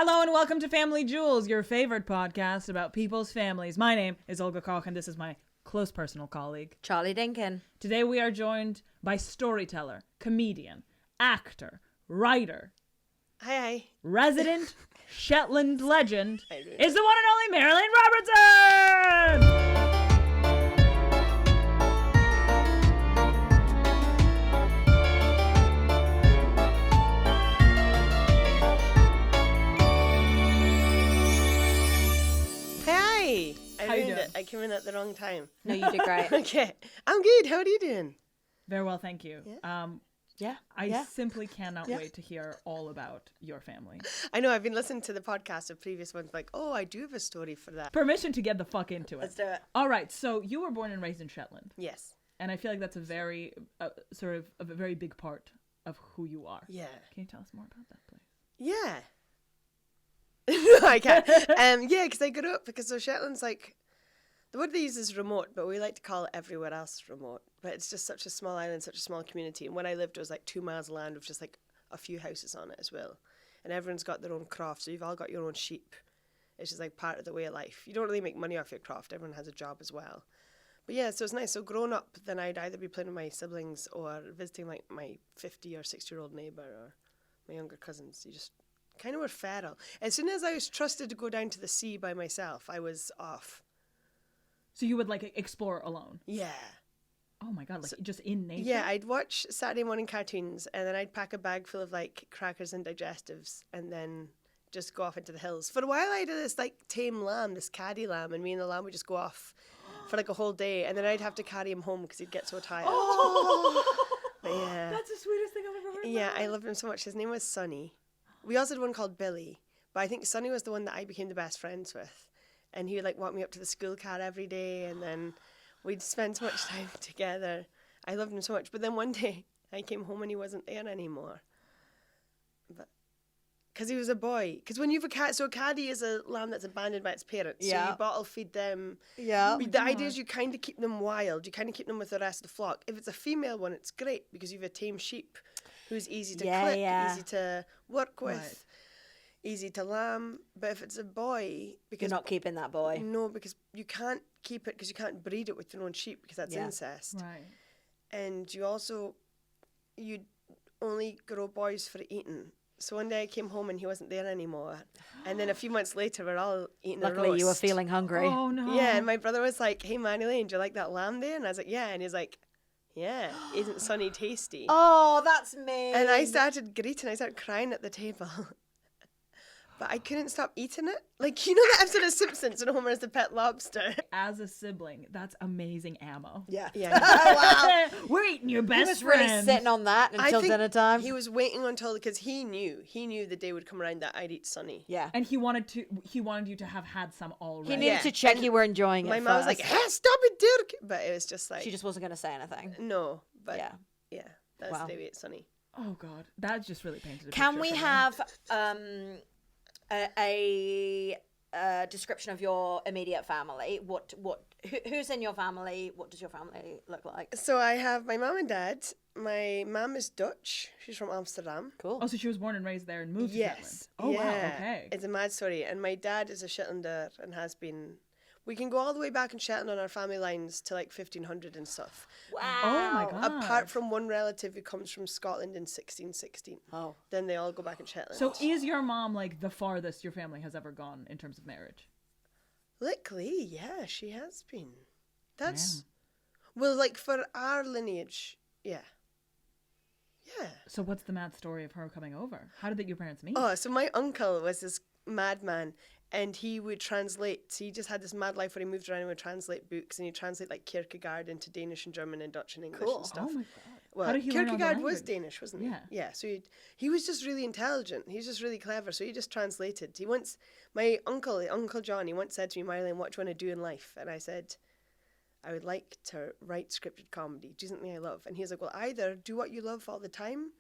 Hello and welcome to Family Jewels, your favorite podcast about people's families. My name is Olga Koch and this is my close personal colleague, Charlie Dinkin. Today we are joined by storyteller, comedian, actor, writer, resident Shetland legend is the one and only Marjolein Robertson! I came in at the wrong time. No, you did great. Okay. I'm good. How are you doing? Very well, thank you. Yeah. I simply cannot wait to hear all about your family. I know. I've been listening to the podcast of previous ones like, oh, I do have a story for that. Permission to get the fuck into it. Let's do it. All right. So you were born and raised in Shetland. Yes. And I feel like that's a very, sort of a very big part of who you are. Yeah. Can you tell us more about that, please? Yeah. No, I can't. Yeah, because I grew up, so Shetland's like, the word they use is remote, but we like to call it everywhere else remote. But it's just such a small island, such a small community. And when I lived, it was like 2 miles of land with just like a few houses on it as well. And everyone's got their own craft, so you've all got your own sheep. It's just like part of the way of life. You don't really make money off your craft. Everyone has a job as well. But yeah, so it's nice. So growing up, then I'd either be playing with my siblings or visiting like my 50 or 60-year-old neighbour or my younger cousins. You just kind of were feral. As soon as I was trusted to go down to the sea by myself, I was off. So you would like explore alone? Yeah. Oh my God, like so, just in nature? Yeah, I'd watch Saturday morning cartoons and then I'd pack a bag full of like crackers and digestives and then just go off into the hills. For a while I had this like tame lamb, this caddy lamb, and me and the lamb would just go off for like a whole day and then I'd have to carry him home because he'd get so tired. Oh! But yeah. That's the sweetest thing I've ever heard. Yeah, I loved him so much. His name was Sonny. We also had one called Billy, but I think Sonny was the one that I became the best friends with. And he would like walk me up to the school car every day and then we'd spend so much time together. I loved him so much. But then one day I came home and he wasn't there anymore. But because he was a boy. Because when you have a cat, so a caddy is a lamb that's abandoned by its parents. Yeah. So you bottle feed them. Yeah. The idea is you kind of keep them wild. You kind of keep them with the rest of the flock. If it's a female one, it's great because you have a tame sheep who's easy to clip, easy to work with. Right. Easy to lamb, but if it's a boy, because you're not keeping that boy. No, because you can't keep it because you can't breed it with your own sheep because that's incest. Right. And you only grow boys for eating. So one day I came home and he wasn't there anymore. And then a few months later we're all eating a roast. Luckily you were feeling hungry. Oh no. Yeah, and my brother was like, "Hey Marjolein, do you like that lamb there?" And I was like, "Yeah." And he's like, "Yeah, isn't Sonny tasty?" Oh, that's me. And I started greeting, I started crying at the table. But I couldn't stop eating it. Like, you know that episode of Simpsons when Homer is the pet lobster? As a sibling, that's amazing ammo. Yeah. Wow. We're eating your best He was friend. really sitting on that until dinner time. He was waiting until, because he knew the day would come around that I'd eat Sonny. Yeah. And he wanted you to have had some already. He needed to check you were enjoying it My mom was like, "Hey, stop it, Dirk!" But it was just like... She just wasn't going to say anything. No, but yeah, that's wow. the day we ate Sonny. Oh God, that just really painted a Can picture we for me. have... a description of your immediate family. Who's in your family? What does your family look like? So I have my mom and dad. My mom is Dutch. She's from Amsterdam. Cool. Oh, so she was born and raised there and moved to Shetland. Oh yeah. Wow, okay. It's a mad story. And my dad is a Shetlander and has been... We can go all the way back in Shetland on our family lines to like 1500 and stuff. Wow. Oh my God. Apart from one relative who comes from Scotland in 1616. Oh. Then they all go back in Shetland. So is your mom like the farthest your family has ever gone in terms of marriage? Likely, yeah, she has been. That's... Well, like for our lineage, yeah. Yeah. So what's the mad story of her coming over? How did your parents meet? Oh, so my uncle was this madman. And he would translate, so he just had this mad life where he moved around and would translate books, and he'd translate like Kierkegaard into Danish and German and Dutch and English and stuff. Oh my God. Well, How did he learn all the Kierkegaard was language? Danish, wasn't he? Yeah. Yeah, so he was just really intelligent. He was just really clever, so he just translated. My Uncle John, he once said to me, "Marjolein, what do you want to do in life?" And I said, "I would like to write scripted comedy, do something I love." And he was like, "Well, either do what you love all the time,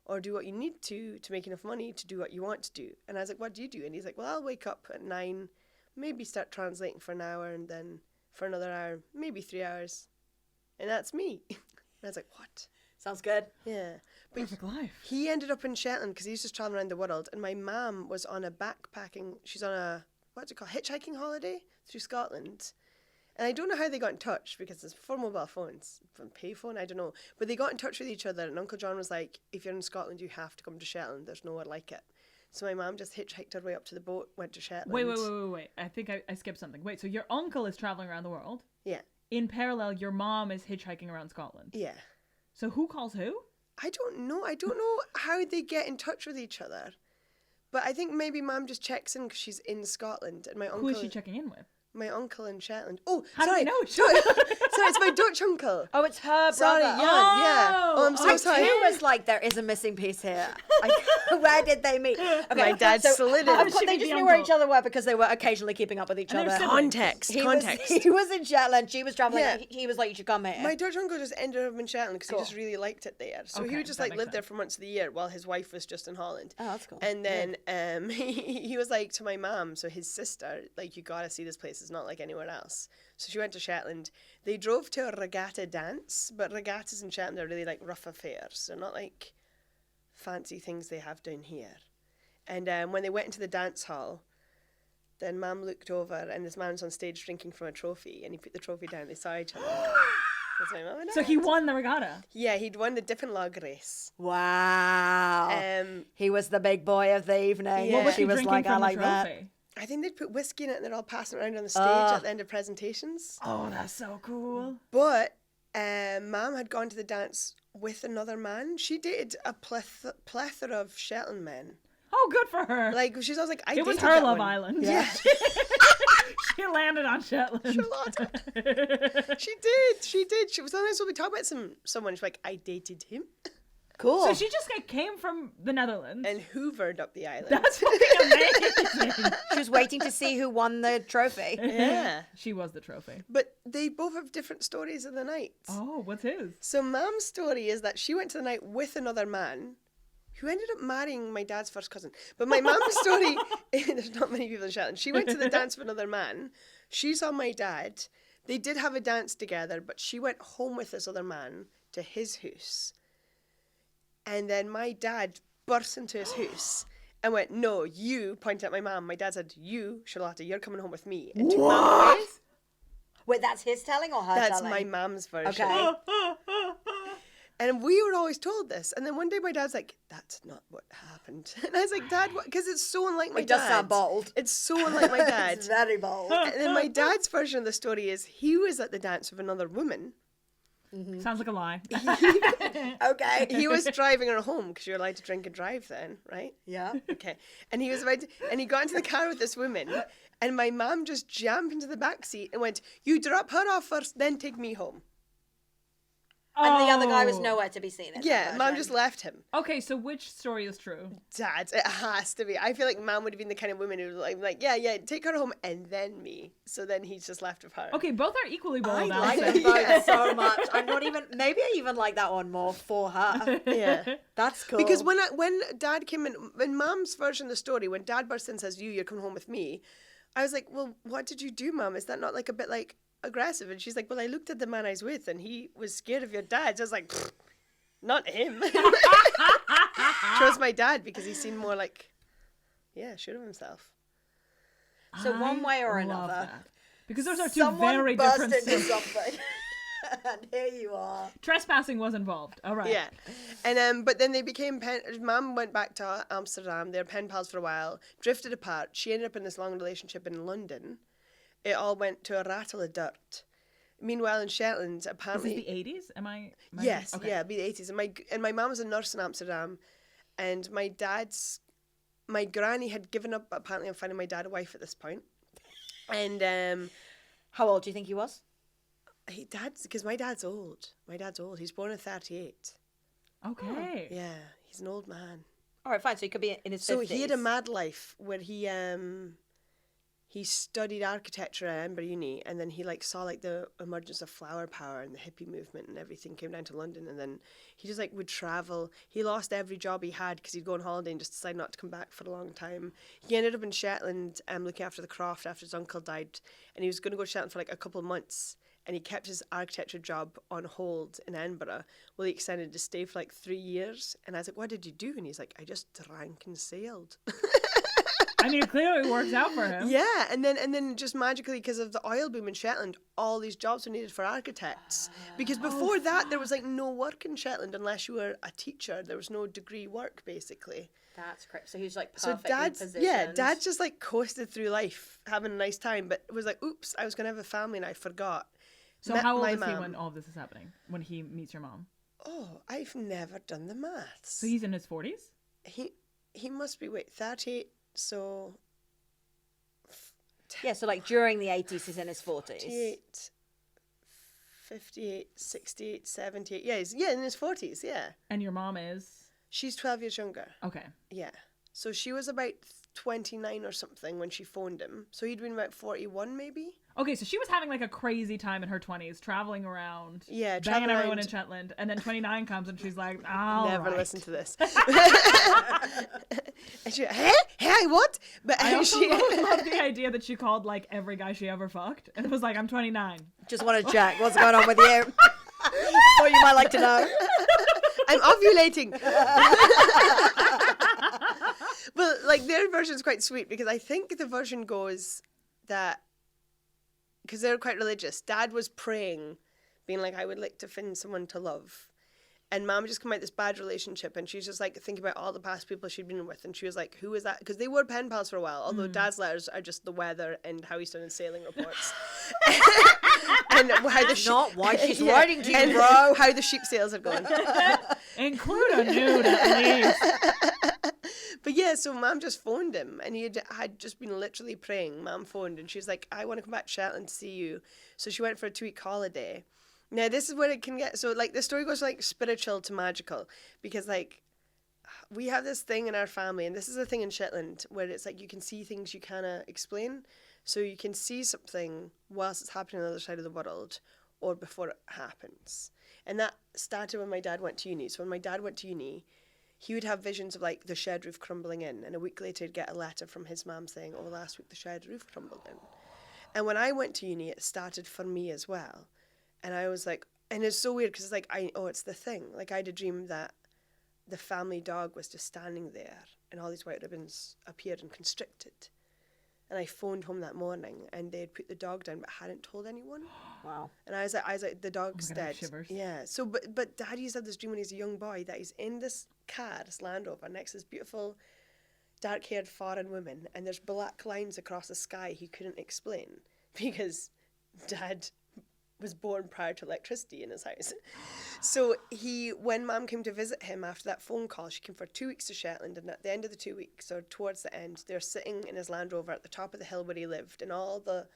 or do what you need to make enough money to do what you want to do." And I was like, "What do you do?" And he's like, "Well, I'll wake up at 9, maybe start translating for an hour, and then for another hour, maybe 3 hours. And that's me." And I was like, "What?" Sounds good. Yeah. Perfect life. He ended up in Shetland because he was just traveling around the world, and my mum was on a backpacking. She's on a hitchhiking holiday through Scotland, and I don't know how they got in touch because it's before mobile phones, from payphone, I don't know. But they got in touch with each other, and Uncle John was like, "If you're in Scotland, you have to come to Shetland. There's nowhere like it." So my mum just hitchhiked her way up to the boat, went to Shetland. Wait. I think I skipped something. Wait, so your uncle is traveling around the world. Yeah. In parallel, your mom is hitchhiking around Scotland. Yeah. So who calls who? I don't know. I don't know how they get in touch with each other. But I think maybe Mum just checks in because she's in Scotland, and my uncle. Who is she checking in with? My uncle in Shetland. Oh, How sorry. do I know? Sorry, it's my Dutch uncle. Oh, it's her brother. Sorry, Jan, yeah. Oh, I'm so I sorry. too was like, there is a missing piece here. Where did they meet? Okay, My dad slid how in. did they just knew where each other were because they were occasionally keeping up with each And they're other. siblings. Context. He was in Shetland. She was traveling. Yeah. He was like, you should come here. My Dutch uncle just ended up in Shetland because Cool. he just really liked it there. So he Okay, would just that like makes live there sense. for months of the year while his wife was just in Holland. Oh, that's cool. And then he was like to my mum, so his sister, like, you gotta see this place. It's not like anywhere else. So she went to Shetland. They drove to a regatta dance, but regattas in Shetland are really like rough affairs. They're not like fancy things they have down here. And when they went into the dance hall, then Mum looked over and this man was on stage drinking from a trophy, and he put the trophy down. They saw each other. That's my mum and So dad. he won the regatta. Yeah, he'd won the dip and log race. Wow. He was the big boy of the evening. Yeah. What was She he was drinking like, I from like the that. trophy? I think they'd put whiskey in it and they're all passing it around on the stage at the end of presentations. Oh, that's so cool. But Mum had gone to the dance with another man. She dated a plethora of Shetland men. Oh, good for her. Like, she's always like, I it was dated her that Love one. Island. Yeah. She landed on Shetland. Charlotte. She did. She was sometimes when we talk about someone, she's like, I dated him Cool. So she just came from the Netherlands. and hoovered up the island. That's fucking amazing. She was waiting to see who won the trophy. Yeah. She was the trophy. But they both have different stories of the night. Oh, what's his? So Mum's story is that she went to the night with another man who ended up marrying my dad's first cousin. But my mum's story, there's not many people in Shetland. She went to the dance with another man. She saw my dad. They did have a dance together, but she went home with this other man to his house. And then my dad burst into his house and went, no, you, pointed at my mum. My dad said, you, Charlotte, you're coming home with me. And took Mum away. Wait, that's his telling or her That's telling? my mum's version. Okay. And we were always told this. And then one day my dad's like, that's not what happened. And I was like, Dad, what? Because it's so unlike my It dad. does sound bold. It's so unlike my dad. It's very bold. And then my dad's version of the story is he was at the dance with another woman. Sounds like a lie. Okay. He was driving her home because you're allowed to drink and drive then, right? Yeah. Okay. And he was about to, and he got into the car with this woman, and my mum just jumped into the back seat and went, you drop her off first, then take me home. And the other guy was Oh. nowhere to be seen. in that Yeah, mum version. just left him. Okay, so which story is true? Dad, it has to be. I feel like mum would have been the kind of woman who was like, yeah, take her home and then me. So then he's just left with her. Okay, both are equally bold. I I'll like say. them both so much. I'm not even. Maybe I even like that one more for her. Yeah. That's cool. Because when Dad came in Mum's version of the story, when Dad burst in and says, you're coming home with me, I was like, well, what did you do, Mum? Is that not like a bit like aggressive? And she's like, well, I looked at the man I was with and he was scared of your dad. So I was like, not him. Chose my dad because he seemed more like, sure of himself. So one way or I love another, that. Because those are two someone very burst different into stories. something, and here you are. Trespassing was involved. All right. Yeah. And but then they became Mum went back to Amsterdam. They were pen pals for a while, drifted apart. She ended up in this long relationship in London. It all went to a rattle of dirt. Meanwhile, in Shetland, Is apparently... this the 80s? Am I Yes, okay. yeah, it'd be the 80s. And my mum was a nurse in Amsterdam, and my granny had given up apparently on finding my dad a wife at this point. And How old do you think he was? because my dad's old. My dad's old. He's born in 1938. Okay. Yeah, he's an old man. All right, fine. So he could be in his 50s. So he had a mad life where he studied architecture at Edinburgh Uni, and then he saw the emergence of flower power and the hippie movement and everything, came down to London, and then he just would travel. He lost every job he had because he'd go on holiday and just decide not to come back for a long time. He ended up in Shetland looking after the croft after his uncle died, and he was going to go to Shetland for a couple of months, and he kept his architecture job on hold in Edinburgh. Well, he extended his stay for like 3 years. And I was like, what did you do? And he's like, I just drank and sailed. I mean, it clearly works out for him. Yeah, and then just magically, because of the oil boom in Shetland, all these jobs were needed for architects. Because before that, there was like no work in Shetland unless you were a teacher. There was no degree work, basically. That's correct. So he's like So perfectly positioned. Dad just like coasted through life, having a nice time, but was like, oops, I was going to have a family and I forgot. So how old is he when all of this is happening? When he meets your mom? Oh, I've never done the maths. So he's in his 40s? He must be, 38, so... Yeah, so like during the 80s, he's in his 40s. 58, 58, 68, 78. Yeah, he's in his 40s, yeah. And your mom is? She's 12 years younger. Okay. Yeah. So she was about 29 or something when she phoned him. So he'd been about 41 maybe. Okay, so she was having like a crazy time in her 20s, traveling around, Yeah, banging everyone in Shetland, and then 29 comes and she's like, Never right. listen to this. And she, hey, what? But I also she, love the idea that she called like every guy she ever fucked and was like, I'm 29. Just want to check what's going on with you. What you might like to know. I'm ovulating. Well, like their version's quite sweet because I think the version goes that because they're quite religious. Dad was praying, being like, I would like to find someone to love. And Mom just come out this bad relationship, and she's just like thinking about all the past people she'd been with, and she was like, "Who is that?" Because they were pen pals for a while. Although Dad's letters are just the weather and how he's done his sailing reports, and how the Not why she's writing to you, and bro. how the sheep sales are going. Include a nude at least. But yeah, so Mom just phoned him, and he had just been literally praying. Mom phoned, and she was like, I want to come back to Shetland to see you. So she went for a 2-week holiday. Now, this is where it can get... So, like, the story goes, like, spiritual to magical. Because, like, we have this thing in our family, and this is a thing in Shetland, where it's, like, you can see things you cannot explain. So you can see something whilst it's happening on the other side of the world, or before it happens. And that started when my dad went to uni. So when my dad went to uni... he would have visions of, like, the shed roof crumbling in. And a week later, he'd get a letter from his mum saying, oh, last week the shed roof crumbled in. And when I went to uni, it started for me as well. And I was like, and it's so weird because it's like, it's the thing. Like, I had a dream that the family dog was just standing there and all these white ribbons appeared and constricted. And I phoned home that morning and they'd put the dog down but hadn't told anyone. Wow. And I was like, the dog's I'm gonna have dead. shivers. Yeah. So, but Dad used to have this dream when he's a young boy that he's in this car, this Land Rover, next to this beautiful dark-haired foreign woman, and there's black lines across the sky he couldn't explain because Dad was born prior to electricity in his house. So when Mum came to visit him after that phone call, she came for 2 weeks to Shetland, and at the end of the 2 weeks, or towards the end, they're sitting in his Land Rover at the top of the hill where he lived, and all the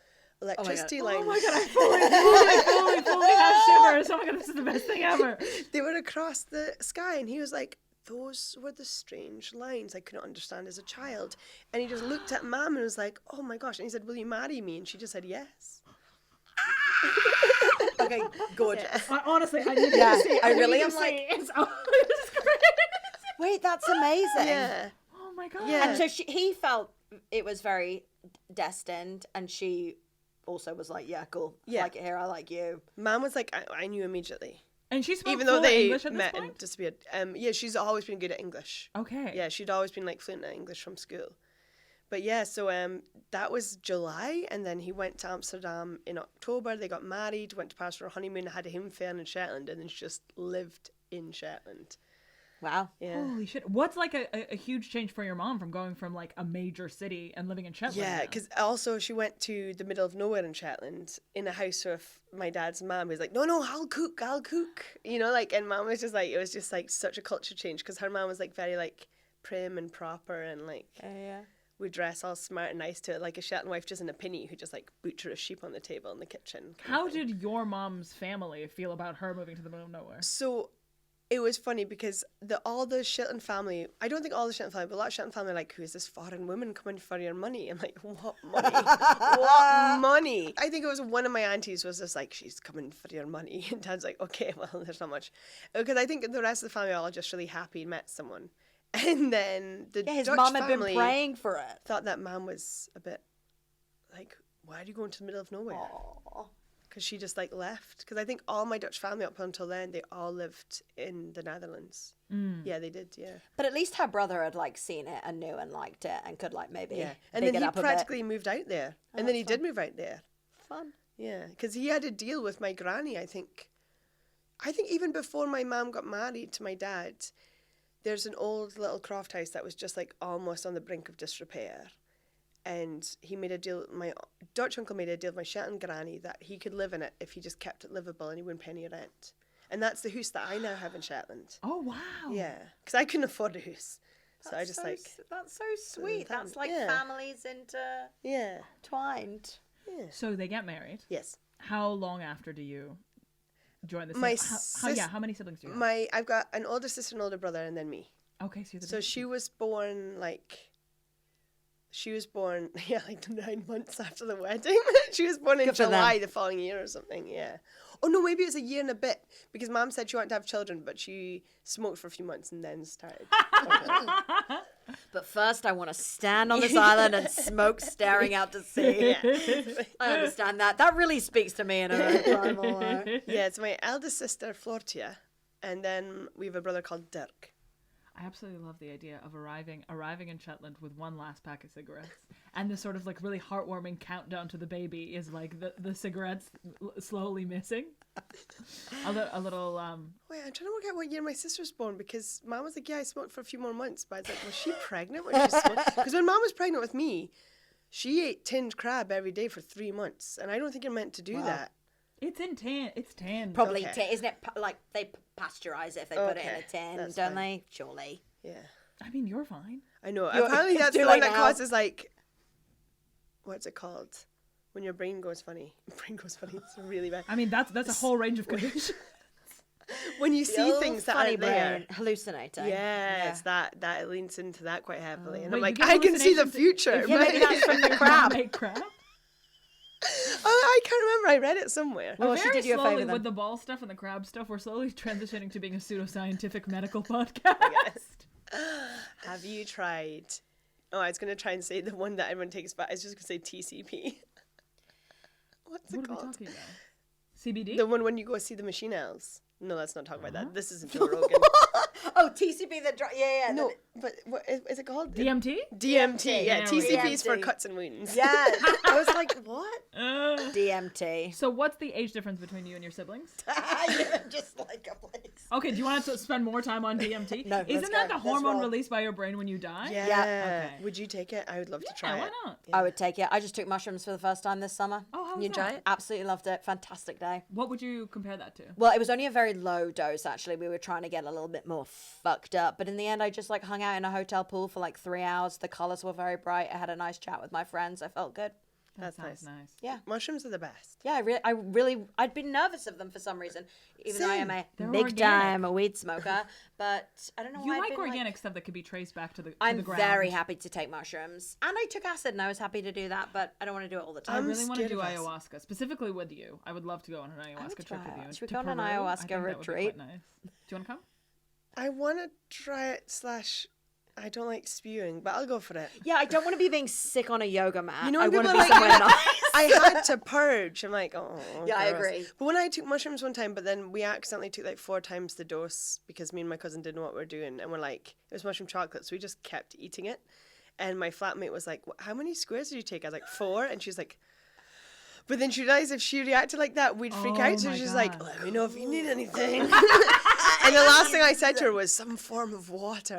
electricity lines. Oh my god, I fully have shivers. Oh my god, this is the best thing ever. They were across the sky, and he was like, those were the strange lines I couldn't understand as a child. And he just looked at Mum and was like, oh my gosh. And he said, will you marry me? And she just said, yes. Okay, gorgeous. Yeah. Honestly, I need to see. I really am am like... It's this is great. Wait, that's amazing. Yeah. Oh my god. Yeah. And so he felt it was very destined, and she also was like, yeah, cool. Yeah. I like it here, I like you. Mum was like, I knew immediately. And she spoke Even though fluent they English at this met point? and disappeared. Yeah, she's always been good at English. Okay. Yeah, she'd always been like fluent at English from school. But yeah, so that was July, and then he went to Amsterdam in October. They got married, went to Paris for a honeymoon, had a home fair in Shetland, and then she just lived in Shetland. Wow. Yeah. Holy shit. What's like a huge change for your mom from going from like a major city and living in Shetland? Yeah, now? because also she went to the middle of nowhere in Shetland in a house with my dad's mum. He was like, no, I'll cook. You know, like, and Mum was just like, it was just like such a culture change because her mum was like very like prim and proper and like Yeah. would dress all smart and nice to it, like a Shetland wife just in a pinny who just like butcher a sheep on the table in the kitchen. How did your mom's family feel about her moving to the middle of nowhere? So it was funny because all the Shetland family, I don't think all the Shetland family, but a lot of Shetland family are like, who is this foreign woman coming for your money? I'm like, what money? What money? I think it was one of my aunties was just like, she's coming for your money. And Dad's like, okay, well, there's not much. Because I think the rest of the family are all just really happy and met someone. And then the His Dutch mum had been family praying for it. thought that Mum was a bit like, why are you going to the middle of nowhere? Aww. because she just like left. Because I think all my Dutch family up until then, they all lived in the Netherlands. Yeah, they did. Yeah. But at least her brother had like seen it and knew and liked it and could like maybe Yeah. And big then it he up a bit. practically moved out there, and then he did move out there. Fun. Yeah, because he had a deal with my granny. I think even before my mum got married to my dad, there's an old little croft house that was just like almost on the brink of disrepair. And he made a deal, my Dutch uncle made a deal with my Shetland granny that he could live in it if he just kept it livable and he wouldn't pay any rent. And that's the house that I now have in Shetland. Oh, wow. Yeah, because I couldn't afford a house. So I just That's so sweet. That's like yeah. families yeah. intertwined. Yeah. So they get married. Yes. How long after do you join the My how many siblings do you have? I've got an older sister, an older brother, and then me. Okay, so you're the So big she was born like 9 months after the wedding. She was born in Good for them. July the following year or something, yeah. Oh no, maybe it was a year and a bit because Mom said she wanted to have children, but she smoked for a few months and then started. But first, I want to stand on this island and smoke, staring out to sea. Yeah. I understand that. That really speaks to me in a very primal way. Yeah, it's my eldest sister, Floortje, and then we have a brother called Dirk. I absolutely love the idea of arriving in Shetland with one last pack of cigarettes, and the sort of like really heartwarming countdown to the baby is like the cigarettes slowly missing. A little Wait, I'm trying to work out what year my sister was born because Mom was like, yeah, I smoked for a few more months, but I was like, was she pregnant when she smoked? Because when Mom was pregnant with me, she ate tinned crab every day for 3 months, and I don't think you're meant to do that. It's in tin. It's tin. Probably, Okay. isn't it? Like they pasteurize it if they put it in a Okay, tin, that's don't fine. they? Surely. Yeah. I mean, you're fine. I know. You're- Apparently it's that's too the one late that now. causes like, what's it called? When your brain goes funny. Brain goes funny. It's really bad. I mean, that's a whole range of conditions. When you see Old things that funny aren't there. brain, hallucinating. Yeah, it's that it leans into that quite heavily. And Wait, I'm like, you get I can see the hallucinations future. if Yeah, maybe that's from the crab. Make crab. I can't remember. I read it somewhere. Oh, We're she very did you a slowly favour then. with the ball stuff and the crab stuff. We're slowly transitioning to being a pseudoscientific medical podcast. Have you tried? Oh, I was going to try and say the one that everyone takes back. I was just going to say TCP. What's it What are we called? talking about? CBD? The one when you go see the machine elves. No, let's not talk about that. This isn't Joe Rogan. Oh, TCP, yeah. No, but what is it called? DMT? DMT. Yeah, Yeah, TCP is for DMT. cuts and wounds. Yeah. I was like, what? DMT. So what's the age difference between you and your siblings? Yeah, just like a place. Okay, do you want to spend more time on DMT? No, let's Isn't that go. the Let's hormone roll. released by your brain when you die? Yeah. Yeah. Okay. Would you take it? I would love to try Yeah, why it. not? I would take it. I just took mushrooms for the first time this summer. Oh, how was You that? try it? Absolutely loved it. Fantastic day. What would you compare that to? Well, it was only a very low dose, actually. We were trying to get a little bit more fucked up. But in the end, I just like hung out in a hotel pool for like 3 hours. The colors were very bright. I had a nice chat with my friends. I felt good. That That's sounds nice. Yeah. Mushrooms are the best. Yeah, I'd been nervous of them for some reason, even though I am a They're big time weed smoker. But I don't know why You I'd like been, organic stuff that could be traced back to the I'm the ground. very happy to take mushrooms. And I took acid and I was happy to do that, but I don't want to do it all the I time. really want to scared do of acid. ayahuasca, specifically with you. I would love to go on an ayahuasca trip try with it. you. Should we to go on an Peru. I ayahuasca think that would be quite retreat? nice. Do you want to come? I want to try it / I don't like spewing, but I'll go for it. Yeah, I don't want to be being sick on a yoga mat. You know I when want to people be are like, somewhere nice. I had to purge. I'm like, oh. Yeah, I gross. agree. But when I took mushrooms one time, but then we accidentally took like 4 times the dose because me and my cousin didn't know what we were doing. And we're like, it was mushroom chocolate. So we just kept eating it. And my flatmate was like, how many squares did you take? I was like, 4. And she's like, but then she realized if she reacted like that, we'd freak Oh out. So my she's God. like, let me know if you need anything. And the last thing I said to her was some form of water.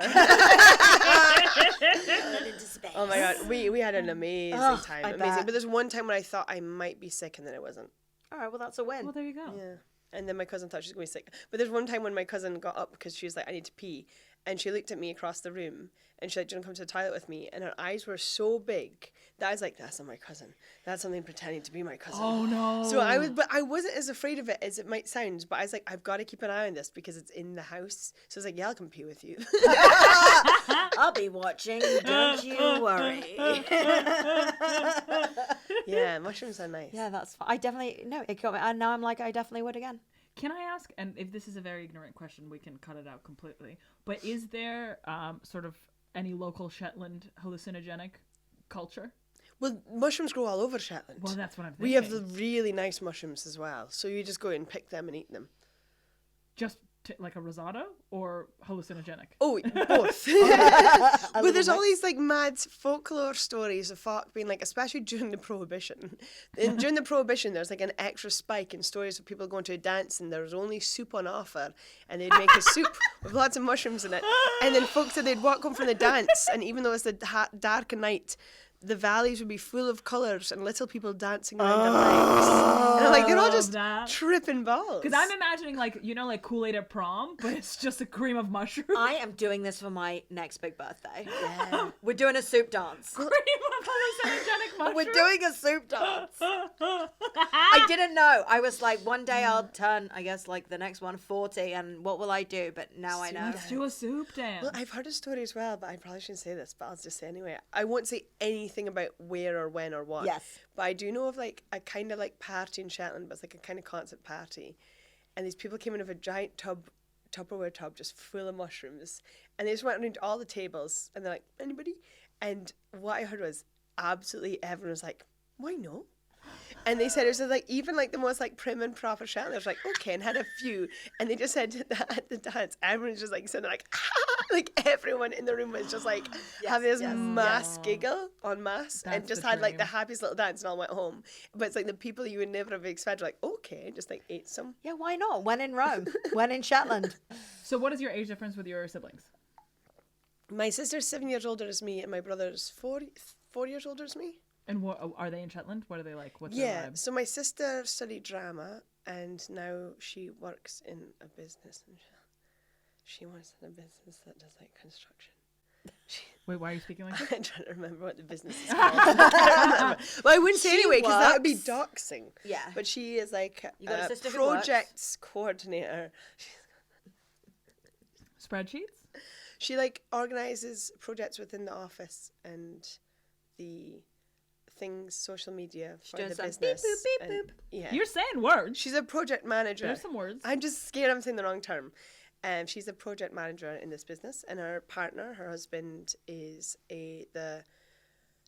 Oh my God. We had an amazing time. I Amazing. bet. But there's one time when I thought I might be sick and then I wasn't. All right, well, that's a win. Well, there you go. Yeah. And then my cousin thought she was going to be sick. But there's one time when my cousin got up because she was like, I need to pee. And she looked at me across the room and she like, do you want to come to the toilet with me? And her eyes were so big that I was like, that's not my cousin. That's something pretending to be my cousin. Oh no. So but I wasn't as afraid of it as it might sound. But I was like, I've got to keep an eye on this because it's in the house. So I was like, yeah, I'll come pee with you. I'll be watching. Don't you worry. Yeah, mushrooms are nice. Yeah, that's fine. I definitely, no, it got me. And now I'm like, I definitely would again. Can I ask, and if this is a very ignorant question, we can cut it out completely, but is there sort of any local Shetland hallucinogenic culture? Well, mushrooms grow all over Shetland. Well, that's what I'm thinking. We have the really nice mushrooms as well. So you just go and pick them and eat them. Just like a risotto or hallucinogenic? Oh, both. But there's all these like mad folklore stories of folk being like, especially during the Prohibition. And during the Prohibition, there's like an extra spike in stories of people going to a dance and there was only soup on offer, and they'd make a soup with lots of mushrooms in it. And then folks said they'd walk home from the dance, and even though it's the dark of night, the valleys would be full of colours and little people dancing around their legs. And I'm like, they're all just tripping balls. Because I'm imagining like, you know, like Kool-Aid at prom, but it's just a cream of mushrooms. I am doing this for my next big birthday. Yeah. We're doing a soup dance. Cream of hallucinogenic mushrooms. We're doing a soup dance. I didn't know. I was like, one day I'll turn, I guess, like the next one, 40, and what will I do? But now I know. Let's do a soup dance. Well, I've heard a story as well, but I probably shouldn't say this, but I'll just say anyway. I won't say anything about where or when or what. Yes. But I do know of like a kind of like party in Shetland, but it's like a kind of concert party. And these people came in with a giant Tupperware tub just full of mushrooms. And they just went around to all the tables and they're like, anybody? And what I heard was absolutely everyone was like, why no? And they said it was like even like the most like prim and proper Shetlanders like, okay, and had a few. And they just said that at the dance, everyone's just like sitting like, like everyone in the room was just like having this mass giggle en masse and just had like the happiest little dance and all went home. But it's like the people you would never have expected, like, okay, just like ate some. Yeah, why not? When in Rome, when in Shetland. So what is your age difference with your siblings? My sister's 7 years older as me and my brother's 4 years older as me. And what are they in Shetland? What are they like? What's their vibe? So my sister studied drama and now she works in a business. And she works in a business that does like construction. Wait, why are you speaking like this? I'm trying to remember what the business is called. Well, I wouldn't say anyway because that would be doxing. Yeah. But she is like got a a sister who projects coordinator. Spreadsheets? She like organizes projects within the office and the things, social media for the business. Beep, boop, beep, and, boop. yeah. You're saying words. She's a project manager. There's some words. I'm just scared I'm saying the wrong term. She's a project manager in this business, and her partner, her husband, is the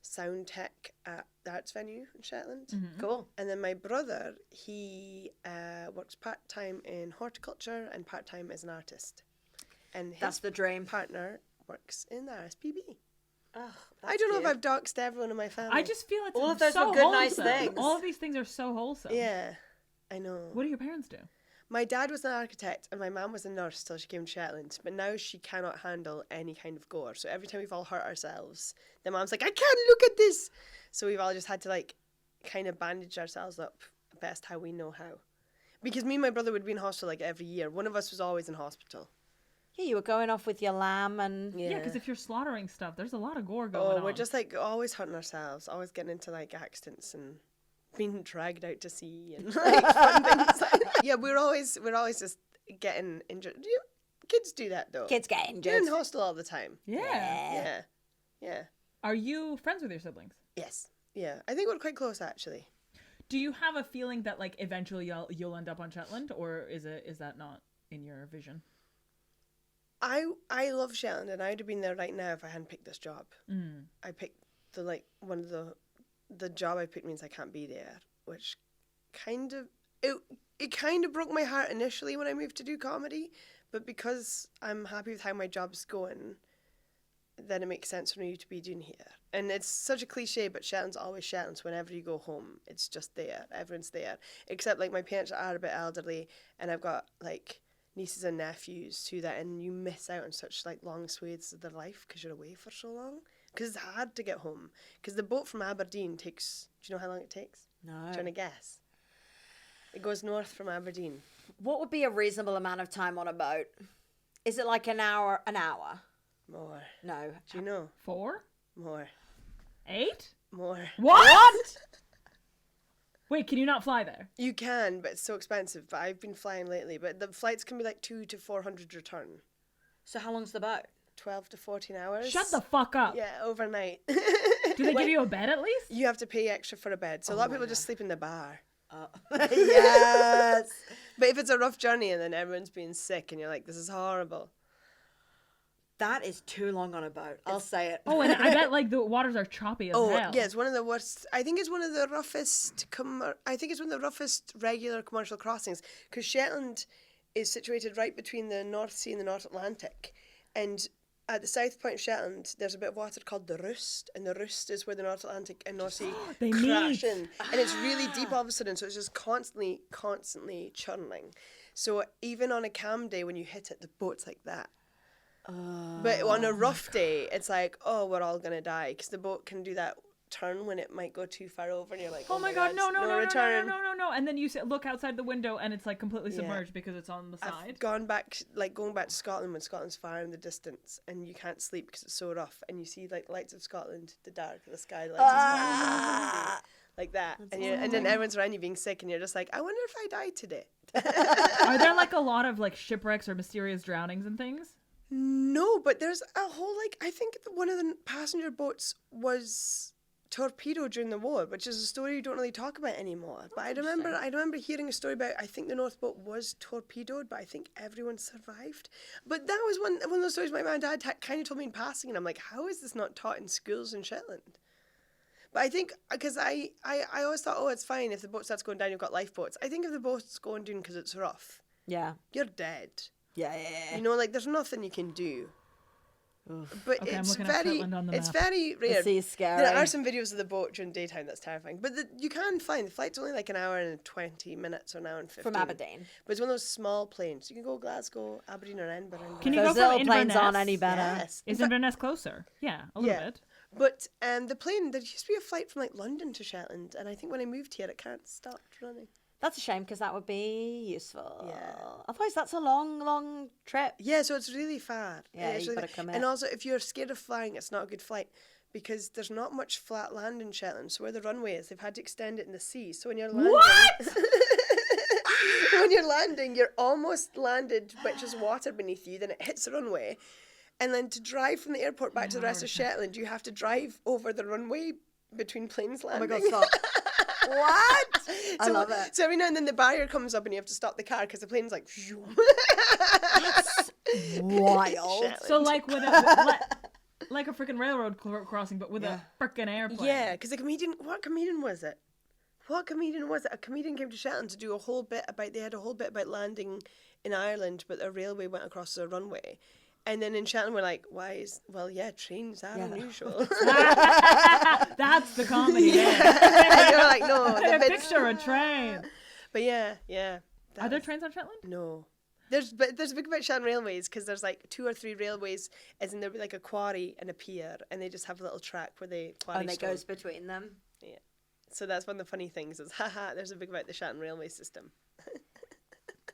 sound tech at the arts venue in Shetland. Mm-hmm. Cool. And then my brother, he works part-time in horticulture and part-time as an artist. And That's the dream. partner works in the RSPB. Oh, I don't know if I've doxed everyone in my family. I just feel it's All of those so are good, wholesome. nice things. All of these things are so wholesome. Yeah, I know. What do your parents do? My dad was an architect and my mum was a nurse till she came to Shetland, but now she cannot handle any kind of gore. So every time we've all hurt ourselves, the mum's like, I can't look at this. So we've all just had to like kind of bandage ourselves up best how we know how. Because me and my brother would be in hospital like every year. One of us was always in hospital. Yeah, you were going off with your lamb and... Yeah, because if you're slaughtering stuff, there's a lot of gore going on. We're just like always hurting ourselves, always getting into like accidents and being dragged out to sea and like fun things. Yeah, we're always just getting injured. Kids do that though. Kids get injured. They're in hospital all the time. Yeah. Yeah. Are you friends with your siblings? Yes. Yeah. I think we're quite close actually. Do you have a feeling that like eventually you'll end up on Shetland, or is that not in your vision? I love Shetland and I would have been there right now if I hadn't picked this job. I picked the job I picked means I can't be there, which kind of it kind of broke my heart initially when I moved to do comedy, but because I'm happy with how my job's going, then it makes sense for me to be doing here. And it's such a cliche, but Shetland's always Shetland. So whenever you go home, it's just there. Everyone's there, except like my parents are a bit elderly, and I've got like nieces and nephews and you miss out on such like long swathes of their life because you're away for so long. Because it's hard to get home. Because the boat from Aberdeen takes... Do you know how long it takes? No. Trying to guess. It goes north from Aberdeen. What would be a reasonable amount of time on a boat? Is it like an hour? More. No. Do you know? 4? More. 8? More. What? Wait, can you not fly there? You can, but it's so expensive. But I've been flying lately. But the flights can be like 200 to 400 return. So how long's the boat? 12 to 14 hours. Shut the fuck up. Yeah, overnight. Do they give you a bed at least? You have to pay extra for a bed. So a lot of people just sleep in the bar. Yes. But if it's a rough journey and then everyone's being sick and you're like, this is horrible. That is too long on a boat. I'll say it. Oh, and I bet like the waters are choppy as hell. Yeah, it's one of the worst. I think it's one of the roughest. I think it's one of the roughest regular commercial crossings because Shetland is situated right between the North Sea and the North Atlantic, and at the south point of Shetland, there's a bit of water called the Roost, and the Roost is where the North Atlantic and North Sea They crash meet. in, and it's really deep all of a sudden, so it's just constantly churning. So even on a calm day, when you hit it, the boat's like that. But on a rough day, it's like, oh, we're all gonna die because the boat can do that turn when it might go too far over, and you're like, Oh my god, no return. no. And then you look outside the window and it's like completely submerged because it's on the side. I've gone back, going back to Scotland when Scotland's far in the distance and you can't sleep because it's so rough, and you see like lights of Scotland, the dark of the sky, lights of Scotland, like that, and then everyone's around you being sick, and you're just like, I wonder if I died today. Are there like a lot of like shipwrecks or mysterious drownings and things? No, but there's a whole I think one of the passenger boats was torpedoed during the war, which is a story you don't really talk about anymore. But I remember hearing a story about, I think the North Boat was torpedoed, but I think everyone survived. But that was one of those stories my mum and dad kind of told me in passing, and I'm like, how is this not taught in schools in Shetland? But I think, because I always thought, oh, it's fine if the boat starts going down, you've got lifeboats. I think if the boat's going down because it's rough, you're dead. Yeah. You know, there's nothing you can do. But Okay, it's I'm looking at Shetland on the it's map. very rare. The sea's scary. There are some videos of the boat during daytime that's terrifying. But you can fly. The flight's only like an hour and 20 minutes or an hour and 15. From Aberdeen. But it's one of those small planes. You can go Glasgow, Aberdeen or Edinburgh. Can you Those go from little planes Inverness? aren't any better. Yes. Is Inverness closer? Yeah, a little bit. But the plane, there used to be a flight from London to Shetland. And I think when I moved here, it can't stop running. That's a shame because that would be useful. Yeah. Otherwise, that's a long trip. Yeah, so it's really far. Yeah, It's you've really gotta far. commit. And also, if you're scared of flying, it's not a good flight because there's not much flat land in Shetland. So where the runway is, they've had to extend it in the sea. So when you're landing, when you're landing, you're almost landed, but just water beneath you. Then it hits the runway, and then to drive from the airport back to the rest of Shetland, you have to drive over the runway between planes landing. Oh my god, stop. What? I love it. So every now and then the barrier comes up and you have to stop the car because the plane's like, That's wild. So like with like a freaking railroad crossing, but with a freaking airplane. Yeah, because what comedian was it? A comedian came to Shetland to do they had a whole bit about landing in Ireland, but a railway went across the runway. And then in Shetland, we're like, trains are unusual. That's the comedy. And you're like, no. Picture a train. But yeah. Are there trains on Shetland? No. There's a big about Shetland railways because there's 2 or 3 railways, as in there'll be a quarry and a pier, and they just have a little track where they quarry And it stone. goes between them. Yeah. So that's one of the funny things is, there's a big about the Shetland railway system.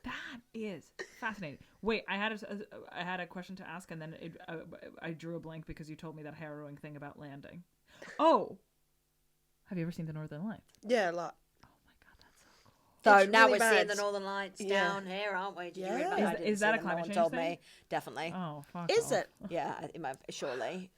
That is fascinating. Wait, I had a question to ask, and then I drew a blank because you told me that harrowing thing about landing. Oh, have you ever seen the Northern Lights? Yeah, a lot. Oh my god, that's so cool. So It's now really we're seeing bad. the Northern Lights Yeah. down here, aren't we? Did you read Yeah. about that? I didn't Is that see a them. climate No one change told thing? me. Definitely. Oh, fuck Is off. it? Yeah, surely.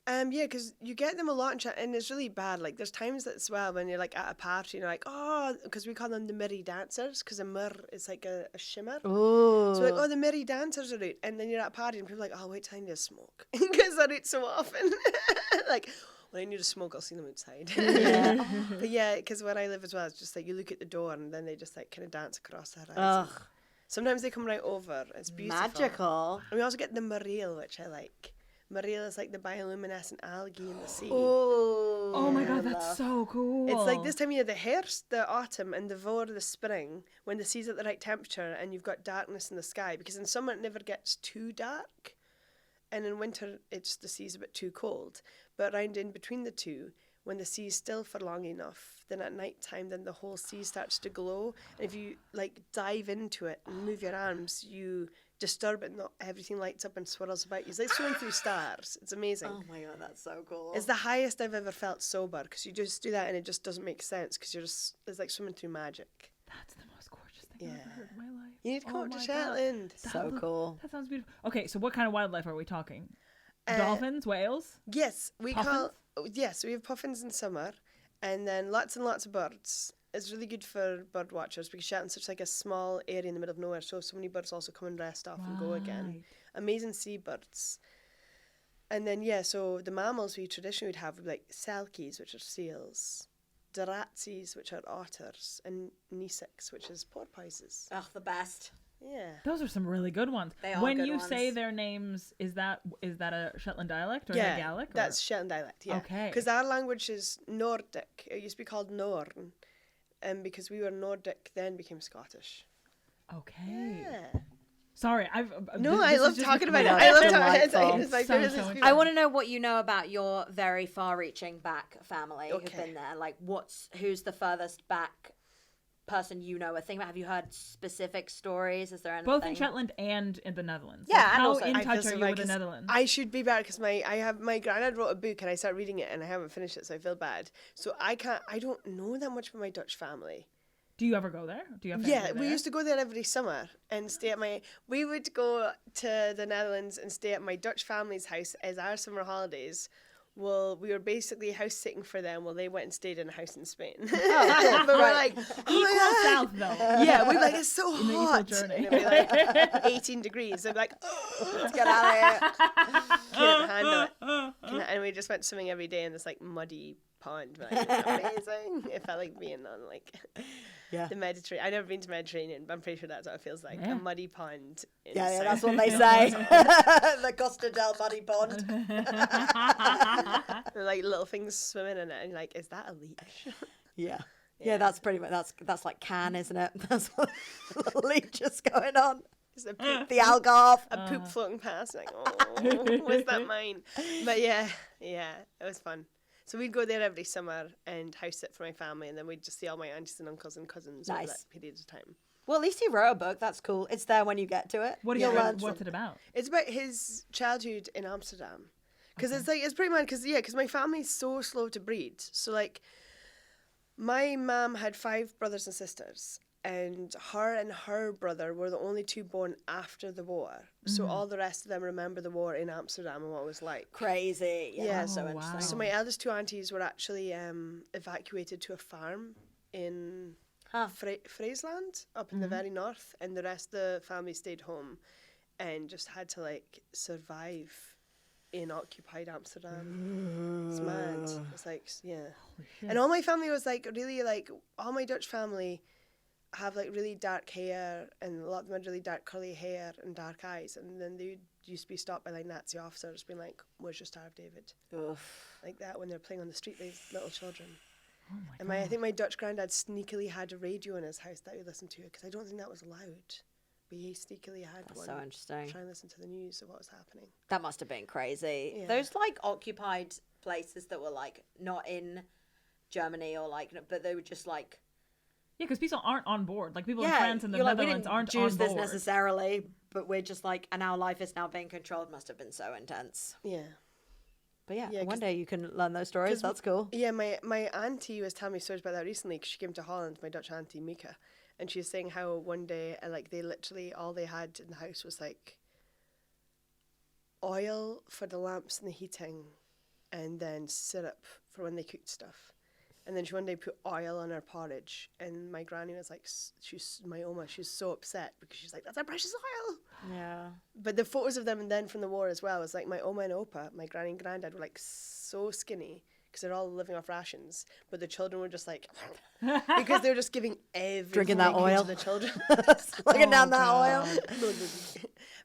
Yeah, because you get them a lot in Shetland, and it's really bad. There's times that as well when you're at a party and you're like, oh, because we call them the mirror dancers, because a mirror is like a shimmer. Ooh. So the mirror dancers are out, and then you're at a party and people are like, oh, wait till I need a smoke, because they're out so often. When I need a smoke, I'll see them outside. Yeah. But yeah, because where I live as well, it's just you look at the door and then they just kind of dance across the horizon. Ugh. Sometimes they come right over. It's beautiful. Magical. And we also get the morel, which I like. Morel is the bioluminescent algae in the sea. Ooh. Oh my god, that's so cool. It's this time of year, the herfst, the autumn, and the vor, the spring, when the sea's at the right temperature and you've got darkness in the sky. Because in summer it never gets too dark, and in winter the sea's a bit too cold. But around in between the two, when the sea's still for long enough, then at night time, then the whole sea starts to glow. And if you dive into it and move your arms, you disturb it, and everything lights up and swirls about you. It's like swimming through stars. It's amazing. Oh my god, that's so cool. It's the highest I've ever felt sober, because you just do that and it just doesn't make sense, because it's like swimming through magic. That's the most gorgeous thing I've ever heard in my life. You need to come up to my God. Shetland. So cool. That sounds beautiful. Okay, so what kind of wildlife are we talking? Uh, Dolphins, whales? Yes, we Puffins? we have puffins in summer, and then lots and lots of birds. It's really good for bird watchers because Shetland's such a small area in the middle of nowhere, so many birds also come and rest off and go again. amazing seabirds. And then, so the mammals we traditionally would have would be like selkies, which are seals, daratses, which are otters, and nisics, which is porpoises. Ugh, the best. Yeah. Those are some really good ones. They are when good you ones. say their names, is that a Shetland dialect or a Gaelic? Or? That's Shetland dialect, yeah. Okay. Because our language is Nordic. It used to be called Norn. And because we were Nordic, then became Scottish. Okay. Yeah. Sorry, I love talking about it. Yeah, I love it's talking delightful. It's like, So there's this interesting. I want to know what you know about your very far-reaching back family who've Okay. been there. Like, who's the furthest back person you know a thing about? Have you heard specific stories? Is there anything? Both in Shetland and in the Netherlands. Yeah, Like, and how also- in I feel touch so are you bad with the 'cause Netherlands? I should be bad because my granddad wrote a book and I started reading it and I haven't finished it, so I feel bad. So I don't know that much about my Dutch family. Do you ever go there? Do you have Yeah, family we there? used to go there every summer and stay at we would go to the Netherlands and stay at my Dutch family's house as our summer holidays. Well, we were basically house sitting for them while they went and stayed in a house in Spain. But we're like, oh my Equal God. south though. Yeah, we'd be like, it's so In the equal hot. journey. And it'd be like 18 degrees. I'd be like, oh, let's get out of here. Can't handle it. And we just went swimming every day in this like muddy pond. Like, amazing. It felt like being on like the Mediterranean. I've never been to Mediterranean, but I'm pretty sure that's what it feels like. Yeah. A muddy pond. In Yeah, South- that's what they say. The Costa del Muddy Pond. And, like little things swimming in it, and you're like, is that a leech? Yeah. Yeah, that's pretty much that's like Can, isn't it? That's what the leech is going on. Is a poop, The algarve. a poop floating past? Like, oh, was that mine? But yeah, it was fun. So we'd go there every summer and house sit for my family, and then we'd just see all my aunties and uncles and cousins over Nice. that period of time. Well, at least he wrote a book. That's cool. It's there when you get to it. What do You'll you? learn What's some- it about? It's about his childhood in Amsterdam. Because it's pretty mad, because my family's so slow to breed. So, like, my mum had 5 brothers and sisters, and her brother were the only 2 born after the war. So all the rest of them remember the war in Amsterdam and what it was like. Crazy. Yeah, Yeah. that's so Oh, interesting. wow. So my eldest 2 aunties were actually evacuated to a farm in Huh. Friesland, up in the very north, and the rest of the family stayed home and just had to, like, survive in occupied Amsterdam. It's mad. It's like, yeah. And all my family was like really like, all my Dutch family have like really dark hair, and a lot of them had really dark curly hair and dark eyes, and then they used to be stopped by like Nazi officers being like, where's your Star of David? Oof. Like that when they're playing on the street, these little children. Oh my And god. I think my Dutch granddad sneakily had a radio in his house that we listened to, because I don't think that was allowed. But he sneakily had That's one. so interesting. Try and listen to the news of what was happening. That must have been crazy. Yeah. Those like occupied places that were like not in Germany or like, but they were just like, Yeah, because people aren't on board. Like people in yeah, France and the you're like, we Netherlands didn't aren't choose on this board. necessarily, but we're just like, and our life is now being controlled. Must have been so intense. Yeah. But yeah, Yeah, one 'cause- day you can learn those stories. 'cause That's cool. Yeah, my auntie was telling me stories about that recently, because she came to Holland, my Dutch auntie Mika, and she was saying how one day, like, they literally, all they had in the house was, like, oil for the lamps and the heating, and then syrup for when they cooked stuff. And then she one day put oil on her porridge, and my granny was like, my Oma, she was so upset, because she's like, that's our precious oil. Yeah. But the photos of them and then from the war as well was like my Oma and Opa, my granny and granddad, were like so skinny because they're all living off rations, but the children were just like, because they were just giving everything Drinking that they could oil. to the children. Looking down that oil.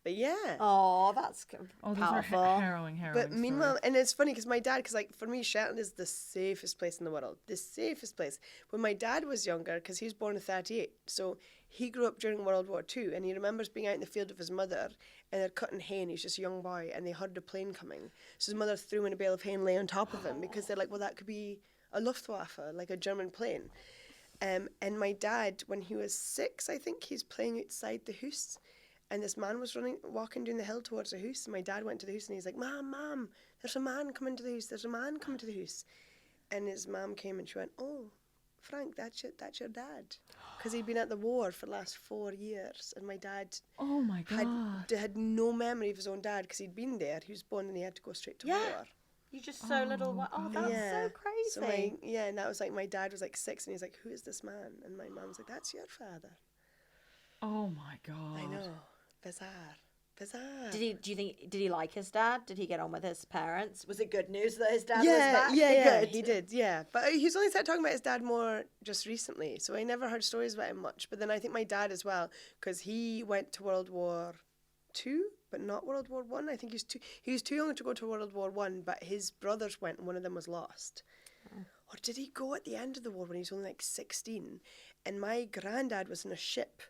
But yeah. Oh, that's Oh, those powerful. are harrowing. But meanwhile, stories. and it's funny because my dad, because like for me, Shetland is the safest place in the world. The safest place. When my dad was younger, because he was born in 1938, so he grew up during World War II, and he remembers being out in the field with his mother, and they're cutting hay, and he's just a young boy, and they heard a plane coming. So his mother threw in a bale of hay and lay on top of him, because they're like, well, that could be a Luftwaffe, like a German plane. And my dad, when he was 6, I think, he's playing outside the house, and this man was walking down the hill towards the house, and my dad went to the house, and he's like, Mom, there's a man coming to the house, there's a man coming to the house. And his mom came and she went, oh, Frank, that's your dad. Because he'd been at the war for the last 4 years, and my dad Oh my god. had no memory of his own dad because he'd been there. He was born and he had to go straight to Yeah. war. You just so little. Oh, that's so crazy. So and that was like my dad was like 6, and he's like, who is this man? And my mom's like, that's your father. Oh my god. I know, bizarre. Bizarre. Do you think, did he like his dad? Did he get on with his parents? Was it good news that his dad was Yeah, back? yeah, Good. he did, yeah. But he's only started talking about his dad more just recently, so I never heard stories about him much. But then I think my dad as well, because he went to World War II, but not World War One. I think he was too young to go to World War One, but his brothers went and one of them was lost. Oh. Or did he go at the end of the war when he was only like 16? And my granddad was in a ship.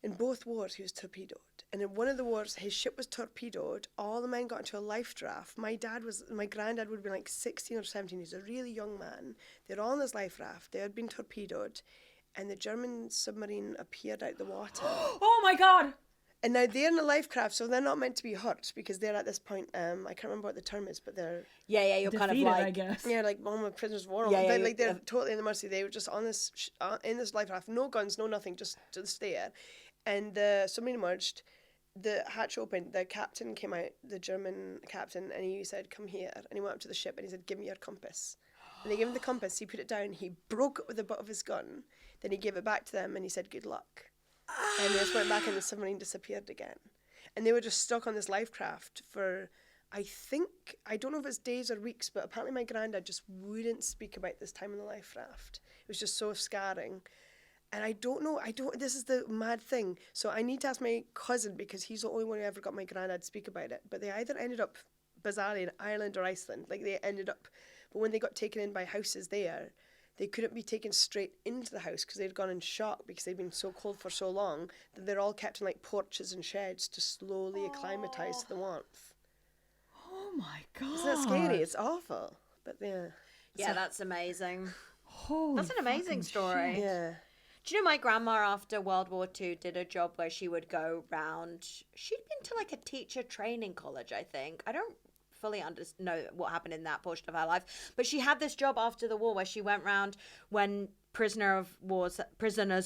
In both wars, he was torpedoed. And in one of the wars, his ship was torpedoed. All the men got into a life raft. My granddad would have been like 16 or 17. He's a really young man. They're all in this life raft. They had been torpedoed. And the German submarine appeared out the water. Oh my God! And now they're in a life craft, so they're not meant to be hurt because they're at this point, I can't remember what the term is, but they're... Yeah, you're kind of Defeated, like... I guess. Yeah, like one with prisoners of war. Yeah, They're totally in the mercy. They were just on this in this life raft, no guns, no nothing, just there. And the submarine emerged, the hatch opened, the captain came out, the German captain, and he said, "Come here." And he went up to the ship and he said, "Give me your compass." And they gave him the compass, he put it down, he broke it with the butt of his gun, then he gave it back to them and he said, "Good luck." And they just went back and the submarine disappeared again. And they were just stuck on this life craft for, I don't know if it's days or weeks, but apparently my granddad just wouldn't speak about this time in the life raft. It was just so scarring. And this is the mad thing. So I need to ask my cousin because he's the only one who ever got my granddad to speak about it. But they either ended up, bizarrely, in Ireland or Iceland. Like they ended up, but when they got taken in by houses there, they couldn't be taken straight into the house because they'd gone in shock because they'd been so cold for so long that they're all kept in like porches and sheds to slowly acclimatise to the warmth. Oh my God! Isn't that scary? It's awful. But yeah. Yeah, that's amazing. Holy That's an amazing fucking story. shit. Yeah. Do you know my grandma after World War II did a job where she would go round... She'd been to like a teacher training college, I think. I don't fully know what happened in that portion of her life. But she had this job after the war where she went round when prisoners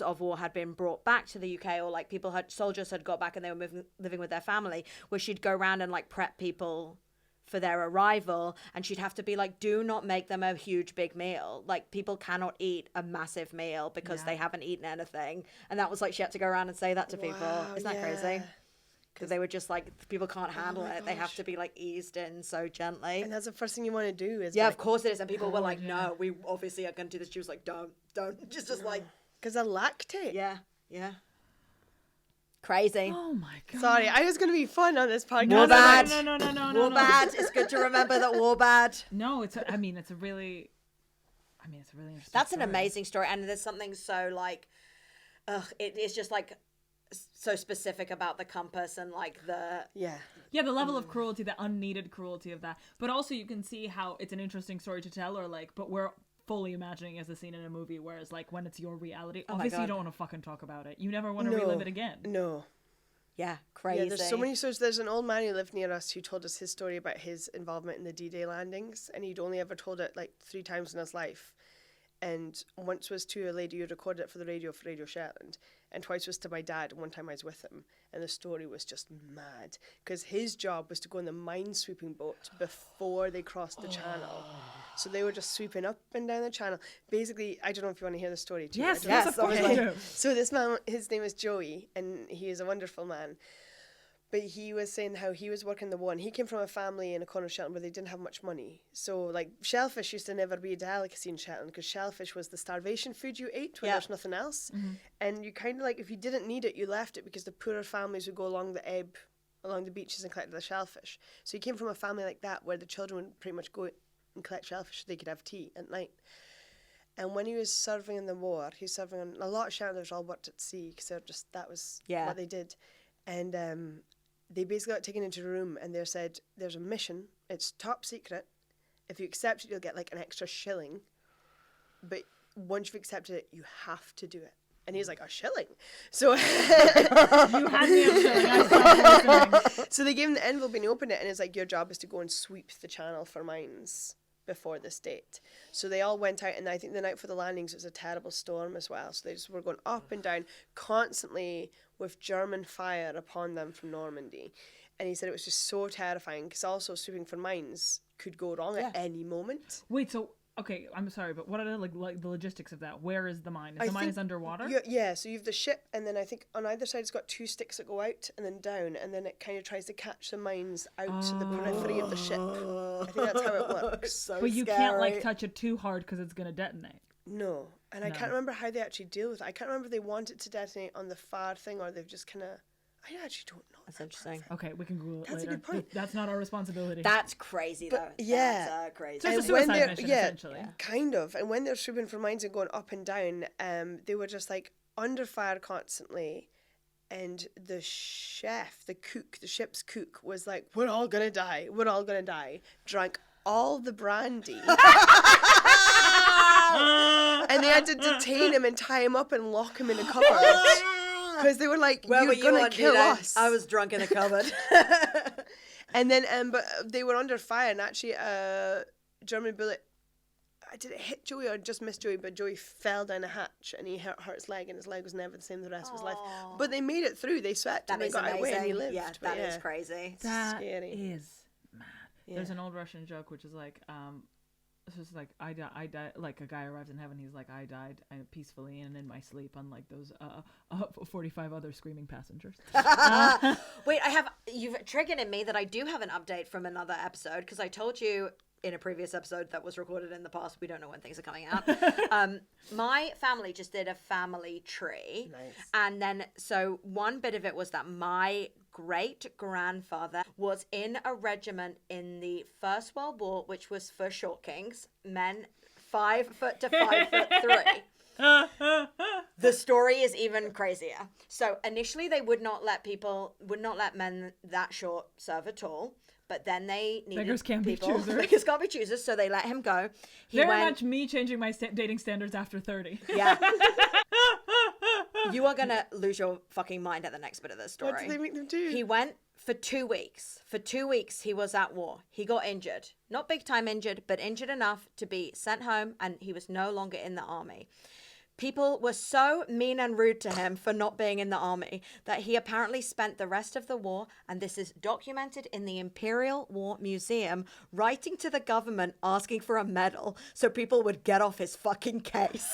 of war had been brought back to the UK, or like soldiers had got back and they were living with their family, where she'd go around and like prep people for their arrival, and she'd have to be like, do not make them a huge big meal. Like, people cannot eat a massive meal because they haven't eaten anything. And that was like, she had to go around and say that to people. Isn't that crazy? Because they were just like, people can't handle it. They have to be like eased in so gently. And that's the first thing you want to do is... Yeah, like, of course it is. And people were like, no, we obviously are going to do this. She was like, don't. Just like... Because of lactate. Yeah. Crazy. Oh my God! Sorry, I was going to be fun on this podcast. War bad. No. War bad. It's good to remember that war bad. No, it's a really interesting. That's an story. amazing story, and there's something so like, it is just like so specific about the compass and like the the level of cruelty, the unneeded cruelty of that. But also you can see how it's an interesting story to tell, or like, but we're fully imagining as a scene in a movie, whereas like when it's your reality, obviously you don't want to fucking talk about it. You never want to relive it again. No. Yeah, crazy. Yeah, there's so many stories. There's an old man who lived near us who told us his story about his involvement in the D-Day landings, and he'd only ever told it like 3 times in his life. And once was to a lady who recorded it for Radio Shetland, and twice was to my dad, and one time I was with him. And the story was just mad, because his job was to go on the mine-sweeping boat before they crossed the channel. So they were just sweeping up and down the channel. Basically, I don't know if you want to hear the story too. Yes, Yes, of course I do. So this man, his name is Joey, and he is a wonderful man. But he was saying how he was working the war, and he came from a family in a corner of Shetland where they didn't have much money. So, like, shellfish used to never be a delicacy in Shetland, because shellfish was the starvation food you ate when there's nothing else. Mm-hmm. And you kind of, like, if you didn't need it, you left it, because the poorer families would go along the ebb, along the beaches and collect the shellfish. So he came from a family like that, where the children would pretty much go and collect shellfish so they could have tea at night. And when he was serving in the war, he was serving on... A lot of Shetlanders all worked at sea, because that was what they did. And... they basically got taken into a room and they said, there's a mission, it's top secret. If you accept it, you'll get like an extra shilling. But once you've accepted it, you have to do it. And he's like, a shilling? So You had me a shilling. I stopped listening. So they gave him the envelope and he opened it and it's like, your job is to go and sweep the channel for mines before this date. So they all went out, and I think the night for the landings it was a terrible storm as well. So they just were going up and down constantly with German fire upon them from Normandy. And he said it was just so terrifying, because also sweeping for mines could go wrong at any moment. Wait, so Okay, I'm sorry, but what are the logistics of that? Where is the mine? I The mine think is underwater? Yeah, so you have the ship, and then I think on either side it's got 2 sticks that go out and then down, and then it kind of tries to catch the mines out to the periphery of the ship. I think that's how it works. So But you can't scary. touch it too hard because it's gonna detonate. No, and I can't remember how they actually deal with it. I can't remember if they want it to detonate on the far thing or they've just kind of... I actually don't know. That's interesting. Okay, we can Google it That's a later. good point. That's not our responsibility. That's crazy, though. yeah. That's crazy. So it's a And suicide when they're- mission, yeah, essentially. kind of. And when they're swooping for mines and going up and down, they were just like under fire constantly. And the chef, the cook, the ship's cook was like, we're all going to die. We're all going to die. Drank all the brandy. And they had to detain him and tie him up and lock him in a cupboard. Because they were like, Where were you're you going to on kill duty? us. I was drunk in a cupboard. And then, but they were under fire, and actually, German bullet, did it hit Joey or just missed Joey? But Joey fell down a hatch, and he hurt his leg, and his leg was never the same the rest of his life. But they made it through. They swept, That and they is got away, and he amazing. lived. Yeah, But that is crazy. That Scary. is mad. There's an old Russian joke which is like, it's just like I died. Like a guy arrives in heaven, he's like, I died peacefully and in my sleep, unlike those 45 other screaming passengers. Wait, you've triggered in me that I do have an update from another episode, because I told you in a previous episode that was recorded in the past. We don't know when things are coming out. My family just did a family tree. Nice. And then, so one bit of it was that my great-grandfather was in a regiment in the First World War, which was for short kings, men 5 foot to 5'3". The story is even crazier. So initially they would not let men that short serve at all. But then they needed Beggars can't be people. choosers. Beggars can't be choosers, so they let him go. Very much me changing my dating standards after 30. Yeah. You are going to lose your fucking mind at the next bit of this story. What did they make them do? He went for 2 weeks. For 2 weeks, he was at war. He got injured. Not big time injured, but injured enough to be sent home, and he was no longer in the army. People were so mean and rude to him for not being in the army that he apparently spent the rest of the war, and this is documented in the Imperial War Museum, writing to the government asking for a medal so people would get off his fucking case.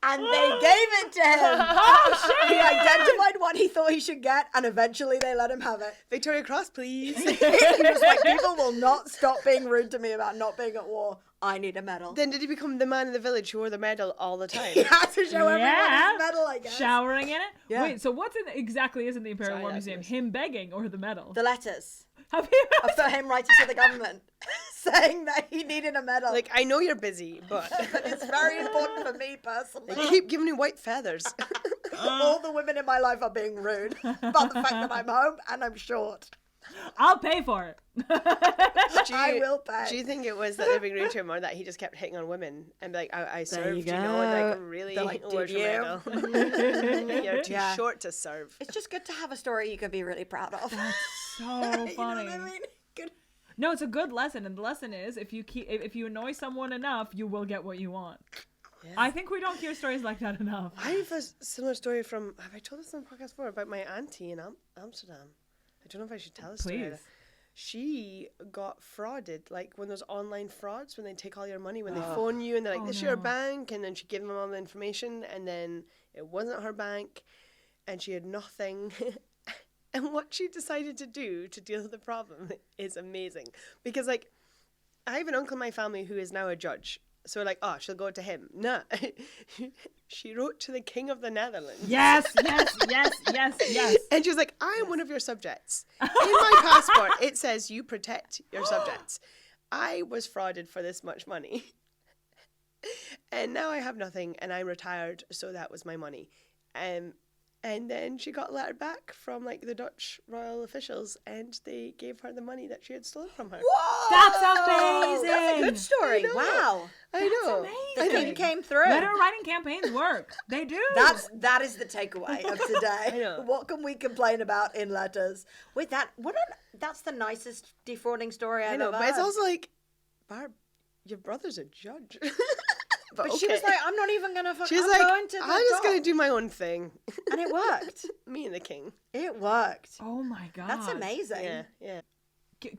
And they gave it to him. Oh, shit. He identified what he thought he should get, and eventually they let him have it. Victoria Cross, please. He was like, people will not stop being rude to me about not being at war. I need a medal. Then did he become the man in the village who wore the medal all the time? He had to show everyone his medal, I guess. Showering in it? Yeah. Wait, so what's exactly is in the Imperial Sorry, War that's Museum? nice. Him begging or the medal? The letters. Have you For him writing to the government saying that he needed a medal. Like, I know you're busy, but But it's very important for me personally. they keep giving you white feathers. All the women in my life are being rude about the fact that I'm home and I'm short. I'll pay for it. I will pay. Do you think it was that they were rude to him, or that he just kept hitting on women and be like, I served, you know, and like, really, They're like, where's did your you? medal? You're too Yeah. short to serve. It's just good to have a story you can be really proud of. So You know funny. what I mean? Good. No, it's a good lesson, and the lesson is if you annoy someone enough, you will get what you want. Yeah. I think we don't hear stories like that enough. I have a similar story from, have I told this on the podcast before, about my auntie in Amsterdam? I don't know if I should tell this story. Please. She got frauded, like when there's online frauds, when they take all your money, when they phone you and they're like, this is your no. bank, and then she gave them all the information, and then it wasn't her bank, and she had nothing. And what she decided to do to deal with the problem is amazing. Because, like, I have an uncle in my family who is now a judge. So we're like, oh, she'll go to him. No. She wrote to the King of the Netherlands. Yes. And she was like, I am one of your subjects. In my passport, it says you protect your subjects. I was frauded for this much money. And now I have nothing, and I'm retired, so that was my money. And then she got a letter back from, like, the Dutch royal officials, and they gave her the money that she had stolen from her. Whoa! That's amazing. That's a good story. I know. Wow. I know. The amazing. king came through. Letter writing campaigns work. They do. That is the takeaway of today. I know. What can we complain about in letters? Wait, that's the nicest defrauding story I've I know, ever but it's heard. also like, Barb, your brother's a judge. But she was like, I'm not even gonna fuck. she's I'm like, going to the I'm just dock." gonna do my own thing. And it worked. Me and the king. It worked. Oh my god. That's amazing. Yeah.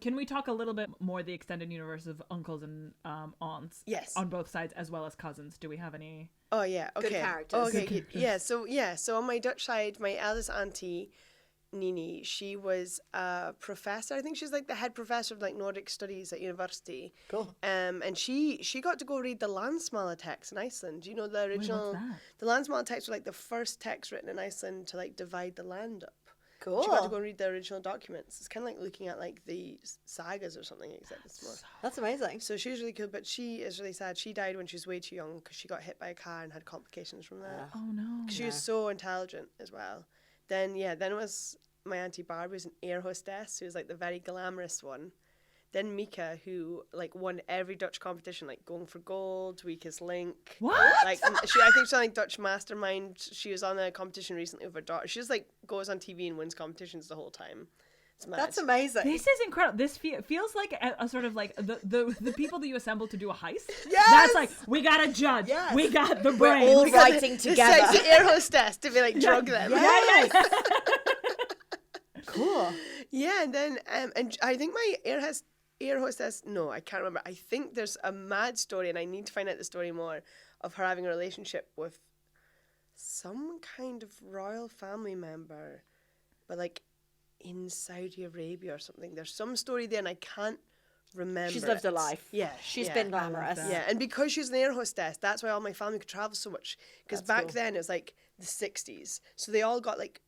Can we talk a little bit more the extended universe of uncles and aunts? Yes. On both sides, as well as cousins. Do we have any? Oh yeah, okay. Good characters. Okay, Good So on my Dutch side, my eldest auntie, Nini, she was a professor. I think she's like the head professor of like Nordic studies at university. Cool. And she got to go read the Landsmala text in Iceland. You know the original. what's that? The Landsmala text were like the first text written in Iceland to like divide the land up. Cool. She got to go and read the original documents. It's kind of like looking at like the sagas or something, except it's more. That's amazing. So she was really cool, but she is really sad. She died when she was way too young because she got hit by a car and had complications from that. Oh no. She was so intelligent as well. Then it was my auntie Barbara, who's an air hostess, who was like the very glamorous one. Then Mika, who like won every Dutch competition, like Going for Gold, Weakest Link. What? Like I think she's on like Dutch Mastermind. She was on a competition recently with her daughter. She just like goes on TV and wins competitions the whole time. It's mad. That's amazing. This is incredible. This feels like a sort of like the people that you assemble to do a heist. Yes! That's like, we got a judge. Yes! We got the brain. all We got writing the together. sexy air hostess to be like drug them. Yes. Cool. Yeah, and then and I think my air hostess. No, I can't remember. I think there's a mad story, and I need to find out the story more of her having a relationship with some kind of royal family member, but like in Saudi Arabia or something. There's some story there, and I can't remember. She's lived a life. Yeah, She's yeah. been glamorous. that. Yeah, and because she's an air hostess, that's why all my family could travel so much. Because That's back cool. then it was like the 60s, so they all got like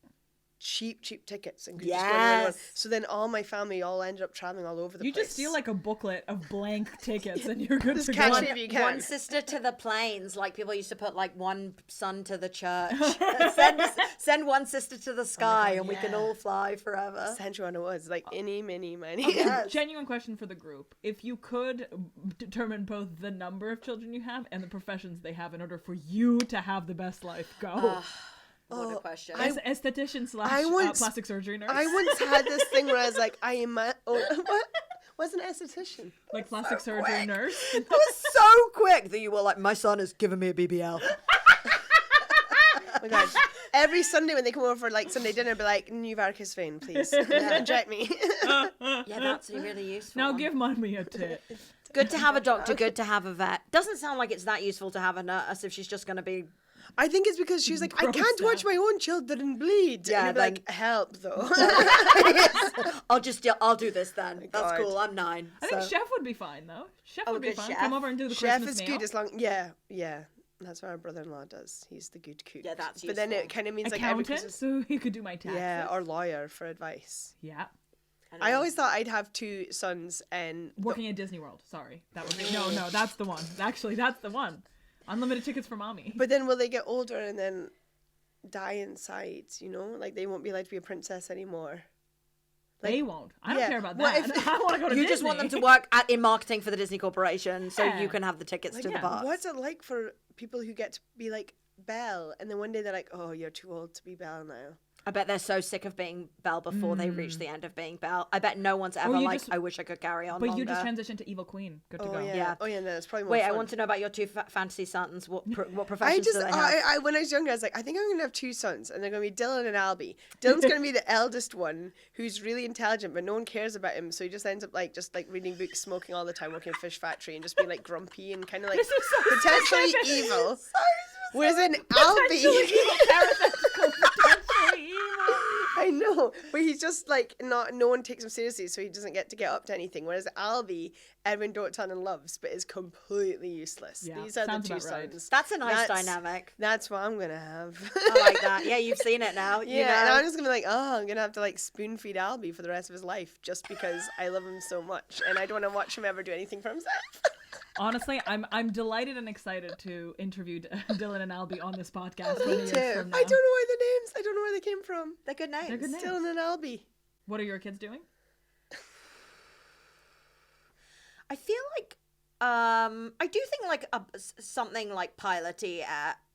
cheap tickets and could just go anywhere they want. Yes. So then all my family all ended up traveling all over the You place. just steal like a booklet of blank tickets and you're good Just to catch go. me if you can. One sister to the plains, like people used to put like one son to the church. send one sister to the sky, and we can yeah. all fly forever. Central one it was like any, mini, many. Yes. Genuine question for the group. If you could determine both the number of children you have and the professions they have in order for you to have the best life, go. What a question. As esthetician slash I once- plastic surgery nurse. I once had this thing where I was like, I am what? What's an esthetician? like plastic so surgery quick. nurse. It was so quick that you were like, my son has given me a BBL. Oh my god! Every Sunday when they come over for like Sunday dinner, be like, new varicose vein, please. Inject me. Yeah, that's really useful. Now give mommy a tit. Good to have a doctor, good to have a vet. Doesn't sound like it's that useful to have a nurse if she's just going to be... I think it's because she's like, I Gross can't watch stuff. my own children bleed. Yeah, and you'd be then- like, help though. I'll do this then. That's God. cool. I'm 9. I think chef would be fine though. Chef Oh, would be good fine. chef. Come over and do the Chef Christmas is meal. good as long. Yeah. That's what our brother-in-law does. He's the good cook. Yeah, that's But then useful. it kind of means like every Accountant, Christmas. so he could do my taxes. Yeah, or lawyer for advice. Yeah. I always thought I'd have 2 sons and Working at Disney World. Sorry. That would be no, that's the one. Actually, that's the one. Unlimited tickets for mommy. But then will they get older and then die inside, you know? Like they won't be allowed to be a princess anymore. They won't. I don't yeah. care about Well, that. if- I want to go to You Disney. just want them to work in marketing for the Disney Corporation so Yeah. you can have the tickets to the yeah, parks. What's it like for people who get to be like Belle and then one day they're like, oh, you're too old to be Belle now? I bet they're so sick of being Belle before they reach the end of being Belle. I bet no one's ever you like, just- I wish I could carry on But longer. you just transition to Evil Queen. Good to Oh go. yeah. Yeah. Oh yeah, no, it's probably more Wait, fun. I want to know about your 2 fantasy sons. What I professions just, do they have? I when I was younger, I was like, I think I'm gonna have 2 sons, and they're gonna be Dylan and Albie. Dylan's gonna be the eldest one, who's really intelligent, but no one cares about him, so he just ends up like just like reading books, smoking all the time, working in a fish factory, and just being like grumpy and kind of like This is so potentially specific. evil. Whereas in Albie, Potentially evil. I know, but he's just like not. No one takes him seriously, so he doesn't get to get up to anything. Whereas Albie, everyone dotes on and loves, but is completely useless. Yeah, These are the sounds 2 about right. sons. That's a nice That's- dynamic. That's what I'm gonna have. I like that. Yeah, you've seen it now. Yeah, You know. and I'm just gonna be like, oh, I'm gonna have to like spoon feed Albie for the rest of his life just because I love him so much and I don't want to watch him ever do anything for himself. Honestly, I'm delighted and excited to interview Dylan and Albie on this podcast. 20 years Too. from now. I don't know why the names. I don't know where they came from. They're good names. They're good names. Dylan and Albie. What are your kids doing? I feel like I do think like something like piloty,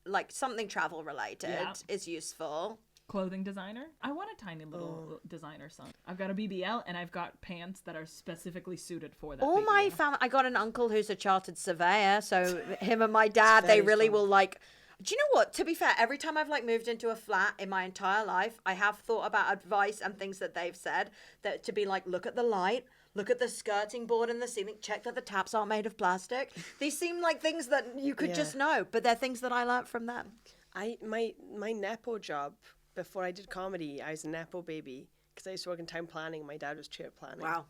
like something travel related Yeah. is useful. Clothing designer. I want a tiny little designer son. I've got a BBL and I've got pants that are specifically suited for that. All my BBL. family, I got an uncle who's a chartered surveyor, so him and my dad, they very really fun. will like. Do you know what? To be fair, every time I've like moved into a flat in my entire life, I have thought about advice and things that they've said that to be like, look at the light, look at the skirting board in the ceiling, check that the taps aren't made of plastic. These seem like things that you could just know, but they're things that I learnt from them. My Nepo job, before I did comedy, I was a Nepo baby because I used to work in town planning. My dad was chair planning. Wow.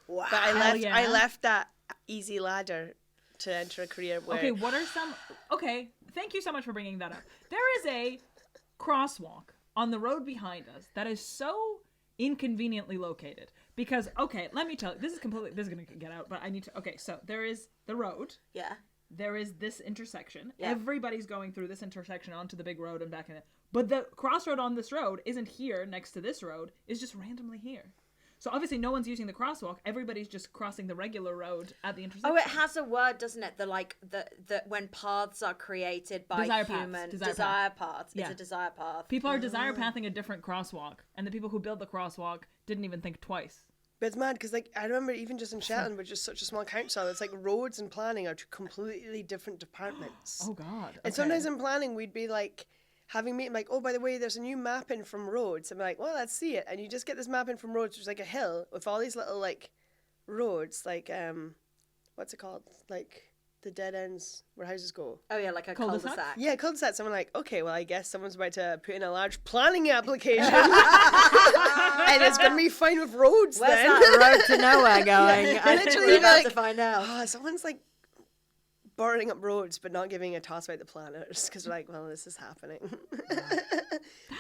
But I left that easy ladder to enter a career where... Okay, what are some... Okay, thank you so much for bringing that up. There is a crosswalk on the road behind us that is so inconveniently located. Because, okay, let me tell you, this is going to get out, but I need to... Okay, so there is the road. Yeah. There is this intersection. Yeah. Everybody's going through this intersection onto the big road and back in it. But the crossroad on this road isn't here next to this road. It's just randomly here. So obviously no one's using the crosswalk. Everybody's just crossing the regular road at the intersection. Oh, it has a word, doesn't it? The when paths are created by human desire paths. Yeah. It's a desire path. People are desire pathing a different crosswalk, and the people who build the crosswalk didn't even think twice. But it's mad because, like, I remember even just in Shetland, which is such a small council, it's like roads and planning are two completely different departments. Oh God! And sometimes in planning, we'd be like having meeting, like, oh, by the way, there's a new map in from roads. I'm like, well, let's see it, and you just get this map in from roads, which is like a hill with all these little like roads, like what's it called, like the dead ends where houses go. Oh yeah, like a cul-de-sac. Yeah, cul-de-sacs. I'm like, okay, well, I guess someone's about to put in a large planning application, and it's gonna be fine with roads. Where's then that road to nowhere going? Yeah, I literally, really have like, to find out. oh, someone's like burning up roads, but not giving a toss about the planners because we're like, well, this is happening.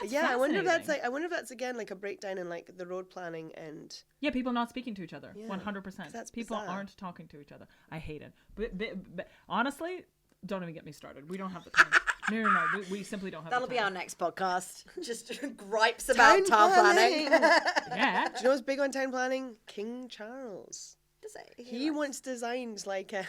Yeah, I wonder if that's like, I wonder if that's again like a breakdown in like the road planning and Yeah, people not speaking to each other. Yeah, 100%. that's People bizarre. aren't talking to each other. I hate it. But honestly, don't even get me started. We don't have the time. No. We simply don't have That'll the be time. our next podcast. Just gripes about town planning. Yeah. Do you know what's big on town planning? King Charles. He wants once designed like a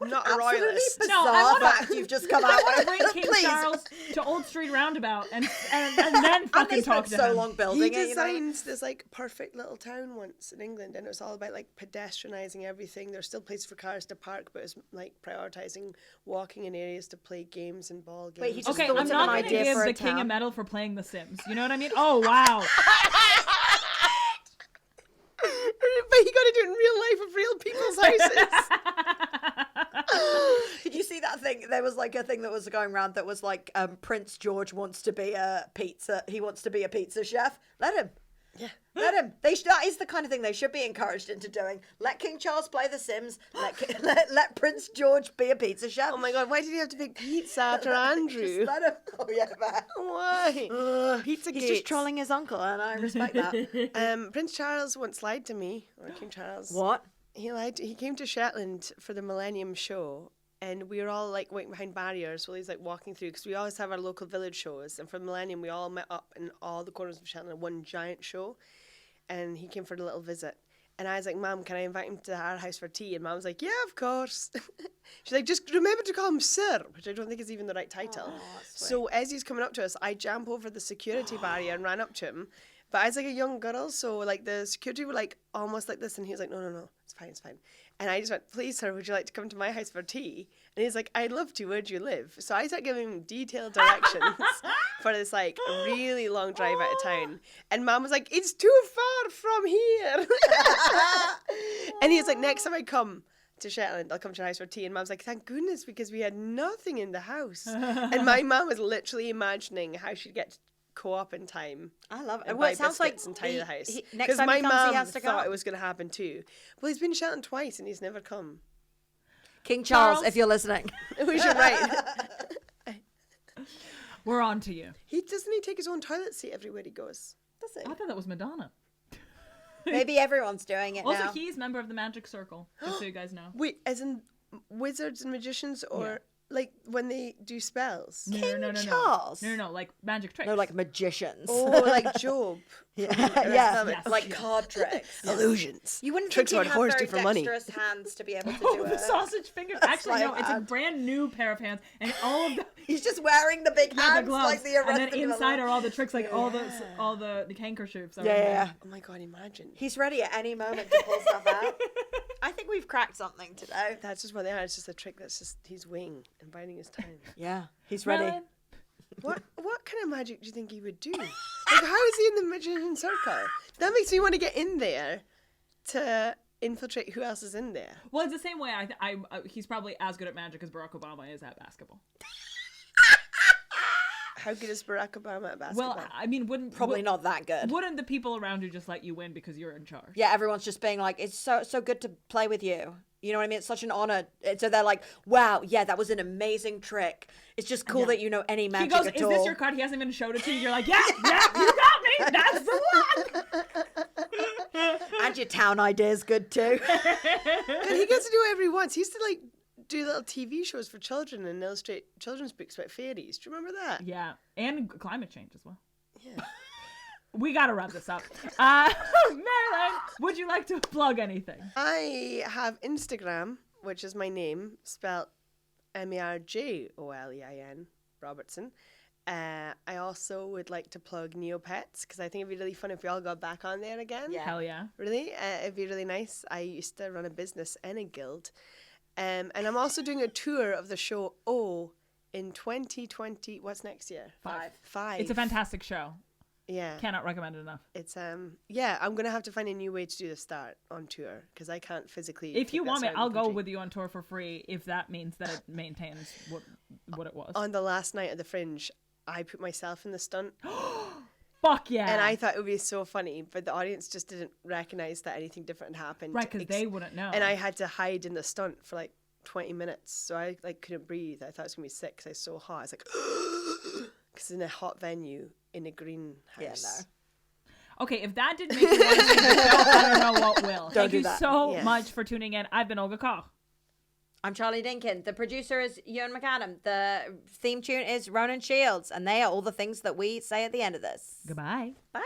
not a absolutely royalist. bizarre No, I wanna- fact you've just come out with. Bring King Please. Charles to Old Street Roundabout and then And fucking they talk spent to so him. long He building it. You know? designed this like perfect little town once in England, and it was all about like pedestrianising everything. There's still places for cars to park, but it's like prioritising walking in areas to play games and ball games. Wait, he just Okay, thought I'm of not an going to idea give for a the king a town. medal for playing The Sims. You know what I mean? Oh, wow. But he got to do it in real life with real people's houses. Did you see that thing? There was like a thing that was going around that was like Prince George wants to be a pizza. He wants to be a pizza chef. Let him. Yeah. Let him. That is the kind of thing they should be encouraged into doing. Let King Charles play The Sims. Let Prince George be a pizza chef. Oh my God, why did he have to pick pizza after Andrew? Just let him. Oh yeah, man. Why? Pizza He's Gates. just trolling his uncle, and I respect that. Prince Charles once lied to me, or King Charles. What? He lied. He came to Shetland for the Millennium Show, and we were all like waiting behind barriers while he's like walking through, because we always have our local village shows, and for the Millennium we all met up in all the corners of Shetland in one giant show, and he came for the little visit. And I was like, Mum, can I invite him to our house for tea? And Mum was like, yeah, of course. She's like, just remember to call him Sir, which I don't think is even the right title. So as he's coming up to us, I jump over the security barrier and ran up to him. But I was like a young girl, so like the security were like almost like this, and he was like, no, it's fine. And I just went, please, sir, would you like to come to my house for tea? And he's like, I'd love to, where do you live? So I started giving him detailed directions for this like really long drive out of town. And Mum was like, it's too far from here. And he was like, next time I come to Shetland, I'll come to your house for tea. And Mum's like, thank goodness, because we had nothing in the house. And my mum was literally imagining how she'd get to co-op in time. I love it. And Well, buy it sounds like biscuits and tidy the house. next Because time my he comes, mum he has to thought go. it was going to happen too. Well, he's been to Shetland twice and he's never come. King Charles, Charles? if you're listening. We should write. We're on to you. Doesn't he take his own toilet seat everywhere he goes? Does I it? thought that was Madonna. Maybe everyone's doing it Also, now. he's member of the Magic Circle, just so you guys know. Wait, as in wizards and magicians, or like when they do spells? No. Charles? No, like magic tricks. No, like magicians. Oh, like Job. yeah, Yes, like yes. card tricks. Illusions. You wouldn't Tricks think what he'd have whores very do for money. dexterous hands to be able to Oh, do the it. sausage fingers. Actually, no, like it's a that. brand new pair of hands, and all of the, He's just wearing the big the hands gloves, like the and then Arrested inside Development. are all the tricks, like all the handkerchiefs. Are in Yeah, there. yeah. Oh my God, imagine. He's ready at any moment to pull stuff out. I think we've cracked something today. That's just what they are. It's just a trick that's just he's wing and biding his time. Yeah, he's ready. Merlin, What kind of magic do you think he would do? Like, how is he in the magician circle? That makes me want to get in there to infiltrate who else is in there. Well, it's the same way. He's probably as good at magic as Barack Obama is at basketball. How good is Barack Obama at basketball? Well, I mean, Probably not that good. Wouldn't the people around you just let you win because you're in charge? Yeah, everyone's just being like, it's so good to play with you. You know what I mean? It's such an honor. So they're like, wow, yeah, that was an amazing trick. It's just cool that you know any magic He goes, at is all. this your card? He hasn't even showed it to you. You're like, yeah, you got me. That's the one. And your town idea is good too. And he gets to do whatever he wants. He used to like do little TV shows for children and illustrate children's books about fairies. Do you remember that? Yeah, and climate change as well. Yeah. We got to wrap this up. Marjolein, would you like to plug anything? I have Instagram, which is my name, spelled Marjolein, Robertson. I also would like to plug Neopets, because I think it'd be really fun if we all got back on there again. Yeah. Hell yeah. Really? It'd be really nice. I used to run a business and a guild. And I'm also doing a tour of the show in 2020. What's next year? 5. It's a fantastic show. Yeah. Cannot recommend it enough. It's yeah, I'm gonna have to find a new way to do the start on tour because I can't physically. If you take want me, that side I'll of the go country. with you on tour for free if that means that it maintains what it was. On the last night of the Fringe, I put myself in the stunt, Fuck yeah. and I thought it would be so funny, but the audience just didn't recognize that anything different had happened. Right, because they wouldn't know. And I had to hide in the stunt for like 20 minutes, so I like couldn't breathe. I thought it was gonna be sick because I was so hot. I was like, because in a hot venue in a greenhouse. Yeah, no. Okay, if that didn't make you want to see the show, I don't know what will. Thank do you that. so Yeah. much for tuning in. I've been Olga Koch. I'm Charlie Dinkin. The producer is Ewan McAdam. The theme tune is Ronan Shields. And they are all the things that we say at the end of this. Goodbye. Bye.